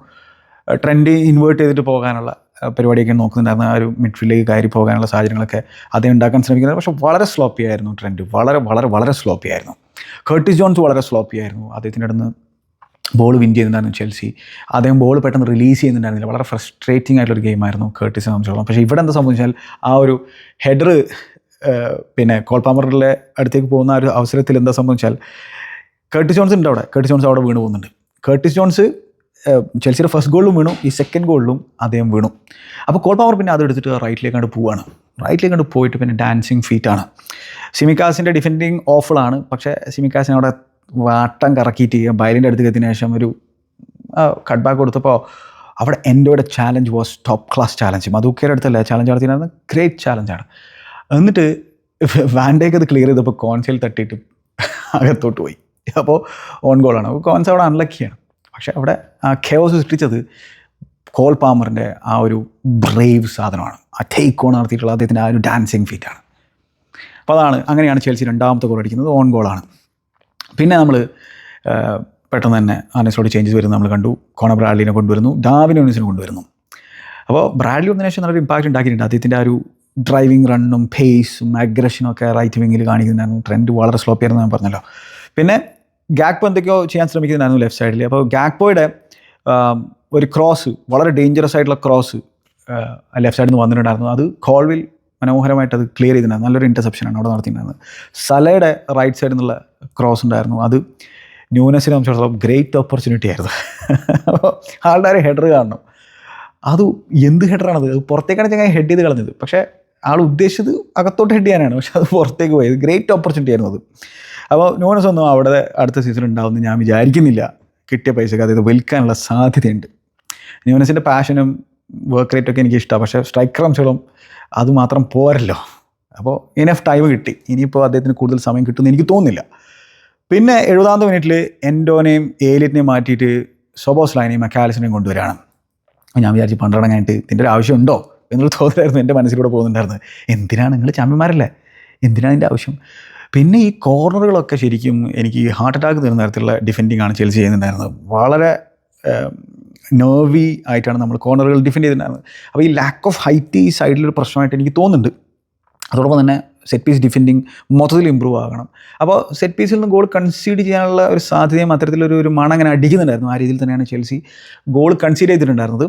ട്രെൻഡ് ഇൻവേർട്ട് ചെയ്തിട്ട് പോകാനുള്ള പരിപാടിയൊക്കെ നോക്കുന്നുണ്ടായിരുന്നു. ആ ഒരു മിഡ്ഫീൽഡിലേക്ക് കയറി പോകാനുള്ള സാഹചര്യങ്ങളൊക്കെ അദ്ദേഹം ഉണ്ടാക്കാൻ ശ്രമിക്കുന്നത്. പക്ഷേ വളരെ സ്ലോപ്പി ആയിരുന്നു ട്രെൻഡ്. വളരെ സ്ലോപ്പി ആയിരുന്നു. കർട്ടിസ് ജോൺസ് വളരെ സ്ലോപ്പി ആയിരുന്നു. അദ്ദേഹത്തിൻ്റെ അടുത്ത് ബോൾ വിൻ ചെയ്യുന്നുണ്ടായിരുന്നു ചെൽസി. അദ്ദേഹം ബോൾ പെട്ടെന്ന് റിലീസ് ചെയ്യുന്നുണ്ടായിരുന്നില്ല. വളരെ ഫ്രസ്ട്രേറ്റിംഗ് ആയിട്ടുള്ളൊരു ഗെയിമായിരുന്നു കർട്ടിസിനെ സംബന്ധിച്ചോളം. പക്ഷേ ഇവിടെ എന്താ സംഭവിച്ചാൽ ആ ഒരു ഹെഡർ കോൾ പാമറിൻ്റെ അടുത്തേക്ക് പോകുന്ന ഒരു അവസരത്തിൽ എന്താ സംഭവിച്ചാൽ കർട്ടിസ് ജോൺസ് ഉണ്ട് അവിടെ. കർട്ടിസ് ജോൺസ് അവിടെ വീണ് പോകുന്നുണ്ട്. കർട്ടിസ് ജോൺസ് ചെൽസിയുടെ ഫസ്റ്റ് ഗോളിലും വീണു, ഈ സെക്കൻഡ് ഗോളിലും അദ്ദേഹം വീണു. അപ്പോൾ കോൾ പാമർ പിന്നെ അതെടുത്തിട്ട് റൈറ്റിലേക്കാണ്ട് പോവുകയാണ്. റൈറ്റിലേക്കാണ്ട് പോയിട്ട് പിന്നെ ഡാൻസിങ് ഫീറ്റാണ്. സിമിക്കാസിൻ്റെ ഡിഫെൻഡിങ് ഓഫിളാണ്. പക്ഷേ സിമിക്കാസിനെ അവിടെ വാട്ടം കറക്കിയിട്ട് ബയലിൻ്റെ അടുത്ത് എത്തിയതിനു ശേഷം ഒരു കട്ട് ബാക്ക് കൊടുത്തപ്പോൾ അവിടെ എൻ്റെയുടെ challenge was top class challenge. മധുക്കയുടെ അടുത്തല്ല ചാലഞ്ച് നടത്തിയിരുന്നത്, ഗ്രേറ്റ് ചാലഞ്ചാണ്. എന്നിട്ട് വാൻഡേക്ക് അത് ക്ലിയർ ചെയ്തപ്പോൾ കോൺസിൽ തട്ടിയിട്ട് അകത്തോട്ട് പോയി. അപ്പോൾ ഓൺ ഗോളാണ്. അപ്പോൾ കോൺസ് അവിടെ അൺലക്കിയാണ്. പക്ഷേ അവിടെ ആ ഖെയോസ് സൃഷ്ടിച്ചത് കോൾ പാമറിൻ്റെ ആ ഒരു ബ്രേവ് സാധനമാണ്. ആ ടേക്ക് ഓൺ നടത്തിയിട്ടുള്ള അദ്ദേഹത്തിൻ്റെ ആ ഒരു ഡാൻസിങ് ഫീറ്റാണ്. അപ്പോൾ അങ്ങനെയാണ് ചെൽസി രണ്ടാമത്തെ ഗോൾ അടിക്കുന്നത്, ഓൺ ഗോളാണ്. പിന്നെ നമ്മൾ പെട്ടെന്ന് തന്നെ ആർനെസ്ലോട്ട് ചേഞ്ചസ് വരുന്നത് നമ്മൾ കണ്ടു. കോണർ ബ്രാഡ്ലിനെ കൊണ്ടുവരുന്നു, ഡാർവിൻ നൂനെസിനെ കൊണ്ടുവരുന്നു. അപ്പോൾ ബ്രാഡ്ലി വന്നതിന് ശേഷം നല്ലൊരു ഇമ്പാക്റ്റ് ഉണ്ടാക്കിയിട്ടുണ്ട്. അദ്ദേഹത്തിൻ്റെ ആ ഒരു ഡ്രൈവിംഗ് റണ്ണും പേസും അഗ്രഷനും ഒക്കെ റൈറ്റ് വിങ്ങിൽ കാണിക്കുന്നുണ്ടായിരുന്നു. ട്രെൻഡ് വളരെ സ്ലോപ്പി ആയിരുന്നു ഞാൻ പറഞ്ഞല്ലോ. പിന്നെ ഗാക്പോ എന്തൊക്കെയോ ചെയ്യാൻ ശ്രമിക്കുന്നുണ്ടായിരുന്നു ലെഫ്റ്റ് സൈഡിൽ. അപ്പോൾ ഗാക്പോയുടെ ഒരു ക്രോസ്, വളരെ ഡേഞ്ചറസ് ആയിട്ടുള്ള ക്രോസ് ലെഫ്റ്റ് സൈഡിൽ നിന്ന് വന്നിട്ടുണ്ടായിരുന്നു. അത് കോൾവിൽ മനോഹരമായിട്ട് അത് ക്ലിയർ ചെയ്തിട്ടുണ്ടായിരുന്നു. നല്ലൊരു ഇൻ്റർസെപ്ഷനാണ് അവിടെ നടത്തിയിട്ടുണ്ടായിരുന്നത്. സലയുടെ റൈറ്റ് സൈഡിൽ നിന്നുള്ള ക്രോസ് ഉണ്ടായിരുന്നു. അത് ന്യൂനസിനെ സംബന്ധിച്ചിടത്തോളം ഗ്രേറ്റ് ഓപ്പർച്യൂണിറ്റി ആയിരുന്നു. അപ്പോൾ ആളുടെ ഒരു ഹെഡർ കാണണം. അത് എന്ത് ഹെഡറാണത്? അത് പുറത്തേക്കാണ് ചങ്ങായി ഹെഡ് ചെയ്ത് കളഞ്ഞത്. പക്ഷേ ആൾ ഉദ്ദേശിച്ചത് അകത്തോട്ട് ഹെഡ് ചെയ്യാനാണ്. പക്ഷെ അത് പുറത്തേക്ക് പോയത്. ഗ്രേറ്റ് ഓപ്പർച്യൂണിറ്റി ആയിരുന്നു അത്. അപ്പോൾ ന്യൂനസ് ഒന്നും അവിടെ അടുത്ത സീസൺ ഉണ്ടാവുമെന്ന് ഞാൻ വിചാരിക്കുന്നില്ല. കിട്ടിയ പൈസക്ക് അതായത് വിൽക്കാനുള്ള സാധ്യതയുണ്ട്. ന്യൂനസിൻ്റെ പാഷനും വർക്ക് റേറ്റൊക്കെ എനിക്ക് ഇഷ്ടമാണ്. പക്ഷേ സ്ട്രൈക്കർ അംശങ്ങളും അതുമാത്രം പോരല്ലോ. അപ്പോൾ ഇനഫ് ടൈം കിട്ടി. ഇനിയിപ്പോൾ അദ്ദേഹത്തിന് കൂടുതൽ സമയം കിട്ടുമെന്ന് എനിക്ക് തോന്നുന്നില്ല. പിന്നെ 70ാം മിനിറ്റിൽ എൻഡോനെയും ഏലിറ്റിനെയും മാറ്റിയിട്ട് സോബോസ്ലൈനെയും മക്കാലിസിനെയും കൊണ്ടുവരികയാണ്. ഞാൻ വിചാരിച്ച് 12 കഴിഞ്ഞിട്ട് ഇതിൻ്റെ ഒരു ആവശ്യമുണ്ടോ എന്നുള്ള തോന്നലായിരുന്നു എൻ്റെ മനസ്സിലൂടെ പോകുന്നുണ്ടായിരുന്നത്. എന്തിനാണ്, നിങ്ങൾ ചാമ്പ്യന്മാരല്ലേ, എന്തിനാണ് ഇതിൻ്റെ ആവശ്യം? പിന്നെ ഈ കോർണറുകളൊക്കെ ശരിക്കും എനിക്ക് ഹാർട്ട് അറ്റാക്ക് തരുന്ന തരത്തിലുള്ള ഡിഫെൻഡിങ് ആണ് ചെൽസി ചെയ്യുന്നുണ്ടായിരുന്നത്. വളരെ നെർവി ആയിട്ടാണ് നമ്മൾ കോർണറുകൾ ഡിഫെൻഡ് ചെയ്തിട്ടുണ്ടായിരുന്നത്. അപ്പോൾ ഈ ലാക്ക് ഓഫ് ഹൈറ്റ് ഈ സൈഡിലൊരു പ്രശ്നമായിട്ട് എനിക്ക് തോന്നുന്നുണ്ട്. അതോടൊപ്പം തന്നെ സെറ്റ് പീസ് ഡിഫെൻഡിങ് മൊത്തത്തിൽ ഇമ്പ്രൂവ് ആകണം. അപ്പോൾ സെറ്റ് പീസിൽ നിന്ന് ഗോൾ കൺസീഡ് ചെയ്യാനുള്ള ഒരു സാധ്യതയും അത്തരത്തിലൊരു മണം അങ്ങനെ അടിക്കുന്നുണ്ടായിരുന്നു. ആ രീതിയിൽ തന്നെയാണ് ചെൽസി ഗോൾ കൺസീഡ് ചെയ്തിട്ടുണ്ടായിരുന്നത്.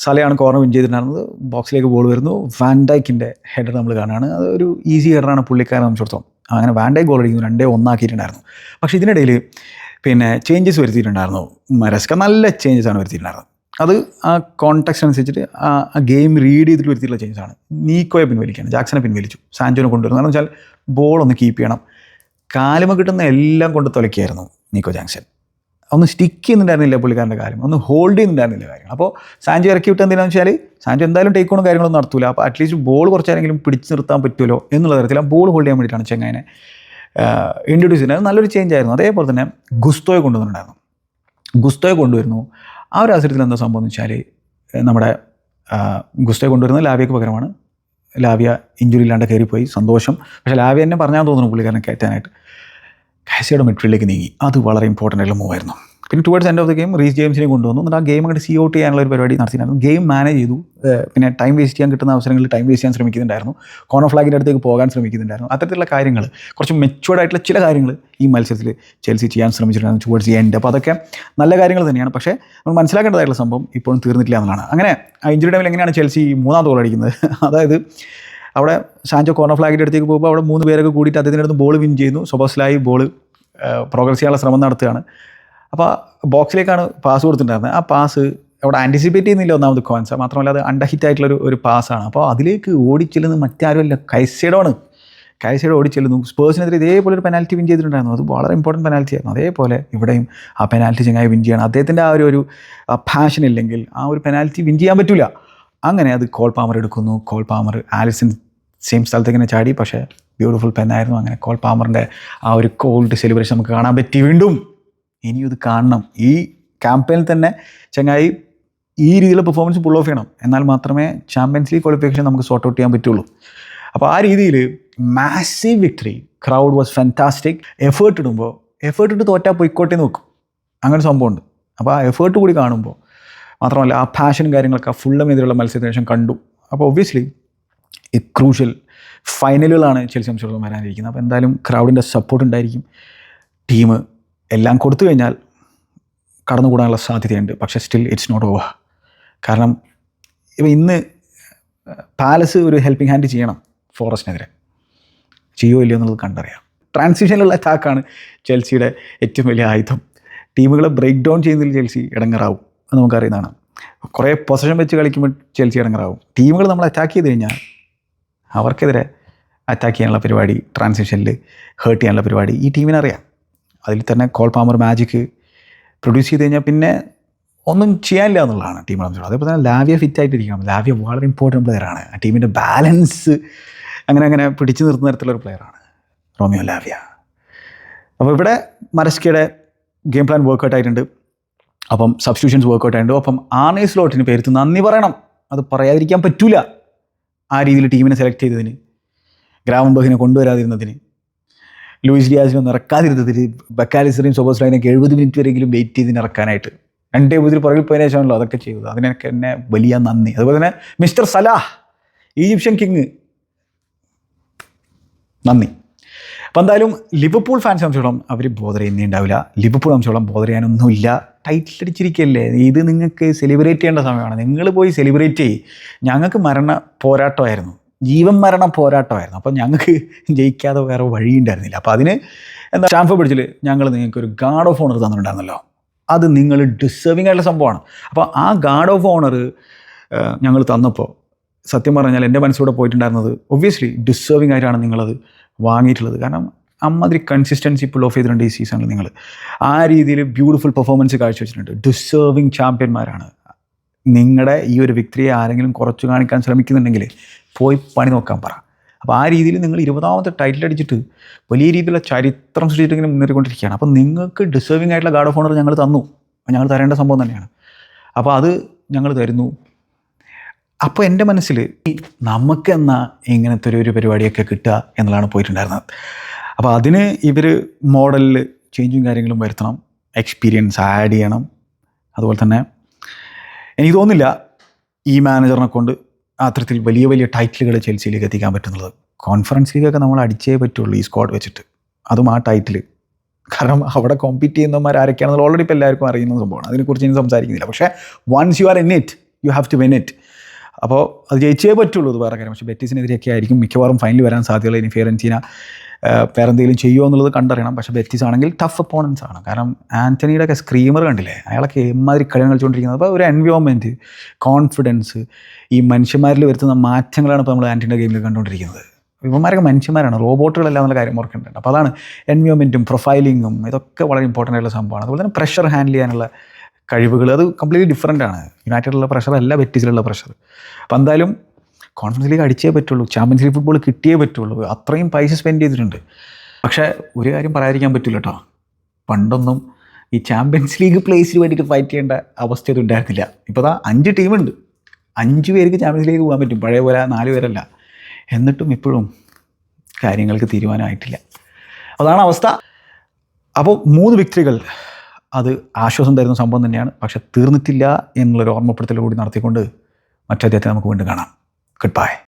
സലയാണ് കോർണർ വിൻ ചെയ്തിട്ടുണ്ടായിരുന്നത്. ബോക്സിലേക്ക് ബോൾ വരുന്നു. വാൻഡൈക്കിൻ്റെ ഹെഡർ നമ്മൾ കാണുകയാണ്. അതൊരു ഈസി ഹെഡറാണ് പുള്ളിക്കാരൻ സംബന്ധിച്ചിടത്തോളം. അങ്ങനെ വാൻഡൈക്ക് ഗോൾ അടിക്കുന്നു, 2-1 ആക്കിയിട്ടുണ്ടായിരുന്നു. പക്ഷേ ഇതിനിടയിൽ പിന്നെ ചേഞ്ചസ് വരുത്തിയിട്ടുണ്ടായിരുന്നു. മരസ്ക നല്ല ചേഞ്ചസാണ് വരുത്തിയിട്ടുണ്ടായിരുന്നത്. അത് ആ കോൺടാക്സ്റ്റ് അനുസരിച്ചിട്ട് ആ ഗെയിം റീഡ് ചെയ്തിട്ട് വരുത്തിയിട്ടുള്ള ചേഞ്ചസാണ്. നീക്കോയെ പിൻവലിക്കുകയാണ്, ജാക്സനെ പിൻവലിച്ചു, സാൻജോനെ കൊണ്ടുവരുന്നു. കാരണം വെച്ചാൽ ബോളൊന്ന് കീപ്പ് ചെയ്യണം. കാലുമ കിട്ടുന്ന എല്ലാം കൊണ്ട് തുലയ്ക്കായിരുന്നു നീക്കോ ജാക്സൺ. ഒന്ന് സ്റ്റിക്ക് ചെയ്യുന്നുണ്ടായിരുന്നില്ല പുള്ളിക്കാരൻ്റെ കാര്യം, ഒന്ന് ഹോൾഡ് ചെയ്യുന്നുണ്ടായിരുന്നില്ല കാര്യം. അപ്പോൾ സാൻജോ ഇറക്കി വിട്ട് എന്തിനാണെന്ന് വെച്ചാൽ സാൻജോ എന്തായാലും ടേക്ക് ഓണും കാര്യങ്ങളൊന്നും നടത്തൂല. അപ്പോൾ അറ്റ്ലീസ്റ്റ് ബോൾ കുറച്ചാരെങ്കിലും പിടിച്ച് നിർത്താൻ പറ്റുമല്ലോ എന്നുള്ള തരത്തിൽ ആ ബോൾ ഹോൾഡ് ചെയ്യാൻ വേണ്ടിയിട്ടാണ് ചെങ്ങായിനെ ഇൻട്രൊഡ്യൂസ് ചെയ്യുന്നത്. നല്ലൊരു ചേഞ്ച് ആയിരുന്നു. അതേപോലെ തന്നെ ഗുസ്തോയെ കൊണ്ടുവന്നിട്ടുണ്ടായിരുന്നു. ഗുസ്തോയെ കൊണ്ടുവരുന്നു. ആ ഒരു അവസരത്തിൽ എന്താ സംഭവം എന്ന് വെച്ചാൽ നമ്മുടെ ഗുസ്തോയെ കൊണ്ടുവരുന്നത് ലാവിയക്ക് പകരമാണ്. ലാവിയ ഇഞ്ചുറി ഇല്ലാണ്ട് കയറിപ്പോയി, സന്തോഷം. പക്ഷേ ലാവിയ എന്നെ പറഞ്ഞാൽ തോന്നുന്നു പുള്ളിക്കാരനെ കയറ്റാനായിട്ട്. കാസിയുടെ മിഡ്ഫീൽഡിലേക്ക് നീങ്ങി. അത് വളരെ ഇമ്പോർട്ടൻ്റ് ആയിട്ടുള്ള മൂവായിരുന്നു. പിന്നെ towards end of the game Reece ജെയിംസിനെ കൊണ്ടുവന്നു. എന്നിട്ട് ആ ഗെയിം അങ്ങോട്ട് സി ഔട്ട് ചെയ്യാനുള്ള ഒരു പരിപാടി നടത്തിയിട്ടുണ്ടായിരുന്നു. ഗെയിം മാനേജ് ചെയ്തു. പിന്നെ ടൈം വേസ്റ്റ് ചെയ്യാൻ കിട്ടുന്ന അവസരങ്ങളിൽ ടൈം വേസ്റ്റ് ചെയ്യാൻ ശ്രമിക്കുന്നുണ്ടായിരുന്നു. കോർണർ ഫ്ലാഗിൻ്റെ അടുത്തേക്ക് പോകാൻ ശ്രമിക്കുന്നുണ്ടായിരുന്നു. അത്തരത്തിലുള്ള കാര്യങ്ങൾ, കുറച്ച് മെച്ചുവേർഡ് ആയിട്ടുള്ള ചില കാര്യങ്ങൾ ഈ മത്സരത്തിൽ ചെൽസി ചെയ്യാൻ ശ്രമിച്ചിട്ടുണ്ടായിരുന്നു ടുവേർഡ്സ് ദി എൻഡ്. അപ്പോൾ അതൊക്കെ നല്ല കാര്യങ്ങൾ തന്നെയാണ്. പക്ഷേ നമ്മൾ മനസ്സിലാക്കേണ്ടതായിട്ടുള്ള സംഭവം ഇപ്പോഴും തീർന്നിട്ടില്ല എന്നുള്ളതാണ്. അങ്ങനെ ആ ഇഞ്ചുറി ടൈമിൽ എങ്ങനെയാണ് ചെൽസി 3ാം ഗോൾ അടിക്കുന്നത്? അതായത് അവിടെ സാൻജോ കോർണർ ഫ്ലാഗിൻ്റെ അടുത്തേക്ക് പോകുമ്പോൾ അവിടെ 3 പേരൊക്കെ കൂടിയിട്ട് അദ്ദേഹത്തിൻ്റെ അടുത്ത് ബോൾ വിൻ ചെയ്യുന്നു. സോബോസ്ലായി ബോൾ പ്രോഗ്രസ് ചെയ്യാനുള്ള ശ്രമം നടത്തുകയാണ്. അപ്പോൾ ബോക്സിലേക്കാണ് പാസ് കൊടുത്തിട്ടുണ്ടായിരുന്നത്. ആ പാസ് അവിടെ ആൻറ്റിസിപ്പേറ്റ് ചെയ്യുന്നില്ല ഒന്നാമത് കോൺസ. മാത്രമല്ല അത് അണ്ടർ ഹിറ്റ് ആയിട്ടുള്ള ഒരു പാസ്സാണ്. അപ്പോൾ അതിലേക്ക് ഓടിച്ചെല്ലുന്നത് മറ്റാരുമല്ല, കൈസൈഡോണ്. കൈസൈഡ് ഓടിച്ചെല്ലുന്നു. സ്പേഴ്സിനെതിരെ ഇതേപോലെ ഒരു പെനാൽറ്റി വിൻ ചെയ്തിട്ടുണ്ടായിരുന്നു. അത് വളരെ ഇമ്പോർട്ടൻറ്റ് പെനാൽറ്റി ആയിരുന്നു. അതേപോലെ ഇവിടെയും ആ പെനാൽറ്റി ചങ്ങായി വിൻ ചെയ്യണം. അദ്ദേഹത്തിൻ്റെ ആ ഒരു പാഷൻ ഇല്ലെങ്കിൽ ആ ഒരു പെനാൽറ്റി വിൻ ചെയ്യാൻ പറ്റില്ല. അങ്ങനെ അത് കോൾ പാമർ എടുക്കുന്നു. കോൾ പാമർ ആലിസൺ സെയിം സ്ഥലത്തേക്ക് തന്നെ ചാടി. പക്ഷേ ബ്യൂട്ടിഫുൾ പെന്നായിരുന്നു. അങ്ങനെ കോൾ പാമറിൻ്റെ ആ ഒരു കോൾഡ് സെലിബ്രേഷൻ നമുക്ക് കാണാൻ പറ്റി. വീണ്ടും ഇനിയും ഇത് കാണണം. ഈ ക്യാമ്പയിനിൽ തന്നെ ചങ്ങായി ഈ രീതിയിലുള്ള പെർഫോമൻസ് പുൾ ഓഫ് ചെയ്യണം. എന്നാൽ മാത്രമേ ചാമ്പ്യൻസ് ലീഗ് ക്വാളിഫിക്കേഷൻ നമുക്ക് സോർട്ട് ഔട്ട് ചെയ്യാൻ പറ്റുള്ളൂ. അപ്പോൾ ആ രീതിയിൽ massive victory. Crowd was fantastic. Effort ഇട്ട് തോറ്റാൽ പൊയ്ക്കോട്ടെ നോക്കും. അങ്ങനെ സംഭവമുണ്ട്. അപ്പോൾ ആ എഫേർട്ട് കൂടി കാണുമ്പോൾ മാത്രമല്ല ആ പാഷനും കാര്യങ്ങളൊക്കെ ഫുള്ളുമെതിരെയുള്ള മത്സരത്തിന് ശേഷം കണ്ടു. അപ്പോൾ ഒബ്വിയസ്ലി ഈ ക്രൂഷ്യൽ ഫൈനലുകളാണ് ചെൽസി സംബന്ധിച്ചിടത്തോളം വരാനിരിക്കുന്നത്. അപ്പോൾ എന്തായാലും ക്രൗഡിൻ്റെ സപ്പോർട്ട് ഉണ്ടായിരിക്കും. ടീം എല്ലാം കൊടുത്തു കഴിഞ്ഞാൽ കടന്നുകൂടാനുള്ള സാധ്യതയുണ്ട്. പക്ഷേ സ്റ്റിൽ ഇറ്റ്സ് നോട്ട് ഓവർ. കാരണം ഇപ്പോൾ ഇന്ന് പാലസ് ഒരു ഹെൽപ്പിംഗ് ഹാൻഡ് ചെയ്യണം ഫോറസ്റ്റിനെതിരെ. ചെയ്യോ ഇല്ലയോ എന്നുള്ളത് കണ്ടറിയാം. ട്രാൻസിഷനിലുള്ള അറ്റാക്കാണ് ചെൽസിയുടെ ഏറ്റവും വലിയ ആയുധം. ടീമുകളെ ബ്രേക്ക് ഡൗൺ ചെയ്യുന്നതിൽ ചെൽസി ഇടങ്ങറാവും, അത് നമുക്കറിയുന്നതാണ്. കുറേ പൊസിഷൻ വെച്ച് കളിക്കുമ്പോൾ ചെൽസി ഇടങ്ങറാവും. ടീമുകൾ നമ്മൾ അറ്റാക്ക് ചെയ്ത് കഴിഞ്ഞാൽ അവർക്കെതിരെ അറ്റാക്ക് ചെയ്യാനുള്ള പരിപാടി, ട്രാൻസിഷനിൽ ഹേർട്ട് ചെയ്യാനുള്ള പരിപാടി ഈ ടീമിനറിയാം. അതിൽ തന്നെ കോൾ പാമർ മാജിക്ക് പ്രൊഡ്യൂസ് ചെയ്ത് കഴിഞ്ഞാൽ പിന്നെ ഒന്നും ചെയ്യാനില്ല എന്നുള്ളതാണ് ടീമിനെ സംബന്ധിച്ചോളം. അതേപോലെ തന്നെ ലാവിയ ഫിറ്റായിട്ടിരിക്കണം. ലാവിയ വളരെ ഇമ്പോർട്ടൻറ്റ് പ്ലെയറാണ്. ആ ടീമിൻ്റെ ബാലൻസ് അങ്ങനെ പിടിച്ചു നിർത്തുന്ന തരത്തിലൊരു പ്ലെയറാണ് റോമിയോ ലാവിയ. അപ്പോൾ ഇവിടെ മരസ്കയുടെ ഗെയിം പ്ലാൻ വർക്കൗട്ട് ആയിട്ടുണ്ട്. അപ്പം സബ്സ്റ്റിറ്റ്യൂഷൻസ് വർക്കൗട്ട് ആയിട്ടുണ്ട്. അപ്പം ആർനെ സ്ലോട്ടിന് പേരുത്ത് നന്ദി പറയണം, അത് പറയാതിരിക്കാൻ പറ്റൂല. ആ രീതിയിൽ ടീമിനെ സെലക്ട് ചെയ്തതിന്, ഗ്രാവൻബർഗിനെ കൊണ്ടുവരാതിരുന്നതിന്, ലൂയിസ് ഡിയാസിനെ ഇറക്കാതിരുന്നതിന്, ബക്കാലിസ്റ്ററേയും സോബോസ്ലൈനൊക്കെ 70 മിനിറ്റ് വരെയെങ്കിലും വെയിറ്റ് ചെയ്തിന് ഇറക്കാനായിട്ട് 2-0 പുറകിൽ പോയതിനു ശേഷമാണല്ലോ അതൊക്കെ ചെയ്തത്. അതിനൊക്കെ എന്നെ വലിയ നന്ദി. അതുപോലെ തന്നെ മിസ്റ്റർ സലാഹ്, ഈജിപ്ഷ്യൻ കിങ്, നന്ദി. അപ്പം എന്തായാലും ലിവർപൂൾ ഫാൻസ് സംബന്ധിച്ചോളം അവർ ബോധർ ചെയ്യുന്നുണ്ടാവില്ല. ലിവർപൂൾ സംബന്ധിച്ചോളം ബോധർ ചെയ്യാനൊന്നുമില്ല. ടൈറ്റിൽ അടിച്ചിരിക്കുകയല്ലേ, ഇത് നിങ്ങൾക്ക് സെലിബ്രേറ്റ് ചെയ്യേണ്ട സമയമാണ്. നിങ്ങൾ പോയി സെലിബ്രേറ്റ് ചെയ്യും. ഞങ്ങൾക്ക് മരണ പോരാട്ടമായിരുന്നു, ജീവൻ മരണ പോരാട്ടമായിരുന്നു. അപ്പം ഞങ്ങൾക്ക് ജയിക്കാതെ വേറെ വഴിയുണ്ടായിരുന്നില്ല. അപ്പോൾ അതിന് എന്താ, സ്റ്റാംഫോർഡ് ബ്രിഡ്ജിൽ ഞങ്ങൾ നിങ്ങൾക്കൊരു ഗാർഡ് ഓഫ് ഓണർ തന്നിട്ടുണ്ടായിരുന്നല്ലോ, അത് നിങ്ങൾ ഡിസേർവിംഗ് ആയിട്ടുള്ള സംഭവമാണ്. അപ്പോൾ ആ ഗാർഡ് ഓഫ് ഓണർ ഞങ്ങൾ തന്നപ്പോൾ സത്യം പറഞ്ഞാൽ എൻ്റെ മനസ്സിലൂടെ പോയിട്ടുണ്ടായിരുന്നത് ഒബ്വിയസ്ലി ഡിസേർവിംഗ് ആയിട്ടാണ് നിങ്ങളത് വാങ്ങിയിട്ടുള്ളത്. കാരണം അമ്മാതിരി കൺസിസ്റ്റൻസി പുൾ ഓഫ് ചെയ്തിട്ടുണ്ട് ഈ സീസണിൽ. നിങ്ങൾ ആ രീതിയിൽ ബ്യൂട്ടിഫുൾ പെർഫോമൻസ് കാഴ്ചവെച്ചിട്ടുണ്ട്. ഡിസേർവിംഗ് ചാമ്പ്യന്മാരാണ്. നിങ്ങളുടെ ഈ ഒരു വിക്ടറിയെ ആരെങ്കിലും കുറച്ച് കാണിക്കാൻ ശ്രമിക്കുന്നുണ്ടെങ്കിൽ പോയി പണി നോക്കാൻ പറ. അപ്പോൾ ആ രീതിയിൽ നിങ്ങൾ 20ാമത്തെ ടൈറ്റിൽ അടിച്ചിട്ട് വലിയ രീതിയിലുള്ള ചരിത്രം സൃഷ്ടിച്ചിട്ട് ഇങ്ങനെ മുന്നേറിക്കൊണ്ടിരിക്കുകയാണ്. അപ്പോൾ നിങ്ങൾക്ക് ഡിസേർവിംഗ് ആയിട്ടുള്ള ഗാർഡ് ഓഫ് ഓണർ ഞങ്ങൾ തന്നു, ഞങ്ങൾ തരേണ്ട സംഭവം തന്നെയാണ്. അപ്പോൾ അത് ഞങ്ങൾ തരുന്നു. അപ്പോൾ എൻ്റെ മനസ്സിൽ നമുക്കെന്നാ ഇങ്ങനത്തെ ഒരു പരിപാടിയൊക്കെ കിട്ടുക എന്നുള്ളതാണ് പോയിട്ടുണ്ടായിരുന്നത്. അപ്പോൾ അതിന് ഇവർ മോഡലിൽ ചേഞ്ചും കാര്യങ്ങളും വരുത്തണം, എക്സ്പീരിയൻസ് ആഡ് ചെയ്യണം. അതുപോലെ തന്നെ എനിക്ക് തോന്നുന്നില്ല ഈ മാനേജറിനെ കൊണ്ട് അത്തരത്തിൽ വലിയ വലിയ ടൈറ്റിലുകൾ ചെൽസിയിലേക്ക് എത്തിക്കാൻ പറ്റുന്നത്. കോൺഫറൻസ് ലീഗൊക്കെ നമ്മൾ അടിച്ചേ പറ്റുള്ളൂ ഈ സ്ക്വാഡ് വെച്ചിട്ട്, അതും ആ ടൈറ്റിൽ. കാരണം അവിടെ കോമ്പീറ്റ് ചെയ്യുന്നവന്മാർ ആരൊക്കെയാണെന്നുള്ള ഓൾറെഡി ഇപ്പോൾ എല്ലാവർക്കും അറിയുന്ന സംഭവമാണ്. അതിനെക്കുറിച്ച് ഇനി സംസാരിക്കുന്നില്ല. പക്ഷേ once you are in it you have to win it. അപ്പോൾ അത് ജയിച്ചേ പറ്റുള്ളൂ, അത് വേറെ കാര്യം. പക്ഷേ ബെറ്റീസിനെതിരെയൊക്കെ ആയിരിക്കും മിക്കവാറും ഫൈനൽ വരാൻ സാധ്യതയുള്ള. ഇനി ഫിയോറന്റീന വേറെ എന്തെങ്കിലും ചെയ്യുമോ എന്നുള്ളത് കണ്ടറിയണം. പക്ഷേ ബെറ്റീസ് ആണെങ്കിൽ ടഫ് ഒപ്പോണൻസ് ആണ്. കാരണം ആൻ്റണിയുടെ ഒക്കെ സ്ക്രീമർ കണ്ടില്ലേ, അയാളൊക്കെ എമ്മാതിരി കളികൾ കളിച്ചുകൊണ്ടിരിക്കുന്നത്. അപ്പോൾ ഒരു എൻവയോൺമെൻറ്റ്, കോൺഫിഡൻസ്, ഈ മനുഷ്യന്മാരിൽ വരുത്തുന്ന മാറ്റങ്ങളാണ് ഇപ്പോൾ നമ്മൾ ആൻ്റണിയുടെ ഗെയിമിൽ കണ്ടുകൊണ്ടിരിക്കുന്നത്. ഇവന്മാരൊക്കെ മനുഷ്യന്മാരാണ്, റോബോട്ടുകളല്ല എന്നുള്ള കാര്യം ഓർക്കേണ്ടത്. അപ്പോൾ അതാണ് എൻവയോൺമെൻറ്റും പ്രൊഫൈലിങ്ങും ഇതൊക്കെ വളരെ ഇമ്പോർട്ടൻ്റ് ആയിട്ടുള്ള സംഭവമാണ്. അതുപോലെ തന്നെ പ്രഷർ ഹാൻഡിൽ ചെയ്യാനുള്ള കഴിവുകൾ, അത് കംപ്ലീറ്റ്ലി ഡിഫറൻ്റ് ആണ്. യുണൈറ്റഡിലുള്ള പ്രഷർ അല്ല ബെറ്റീസിലുള്ള പ്രഷർ. അപ്പോൾ എന്തായാലും കോൺഫറൻസ് ലീഗ് അടിച്ചേ പറ്റുള്ളൂ, ചാമ്പ്യൻസ് ലീഗ് ഫുട്ബോൾ കിട്ടിയേ പറ്റുള്ളൂ. അത്രയും പൈസ സ്പെൻഡ് ചെയ്തിട്ടുണ്ട്. പക്ഷേ ഒരു കാര്യം പറയാതിരിക്കാൻ പറ്റില്ല കേട്ടോ, പണ്ടൊന്നും ഈ ചാമ്പ്യൻസ് ലീഗ് പ്ലേസിന് വേണ്ടിയിട്ട് ഫൈറ്റ് ചെയ്യേണ്ട അവസ്ഥയൊന്നും ഉണ്ടായിരുന്നില്ല. ഇപ്പോൾ ദാ 5 ടീമുണ്ട്, 5 പേർക്ക് ചാമ്പ്യൻസ് ലീഗ് പോകാൻ പറ്റും, പഴയ പോലെ 4 പേരല്ല. എന്നിട്ടും ഇപ്പോഴും കാര്യങ്ങൾക്ക് തീരുമാനമായിട്ടില്ല. അതാണ് അവസ്ഥ. അപ്പോൾ 3 വിക്ടറികൾ അത് ആശ്വാസം തരുന്ന സംഭവം തന്നെയാണ്. പക്ഷെ തീർന്നിട്ടില്ല എന്നുള്ളൊരു ഓർമ്മപ്പെടുത്തൽ കൂടി നടത്തിക്കൊണ്ട് മറ്റേ അദ്ദേഹത്തെ നമുക്ക് വീണ്ടും കാണാം. Good bye.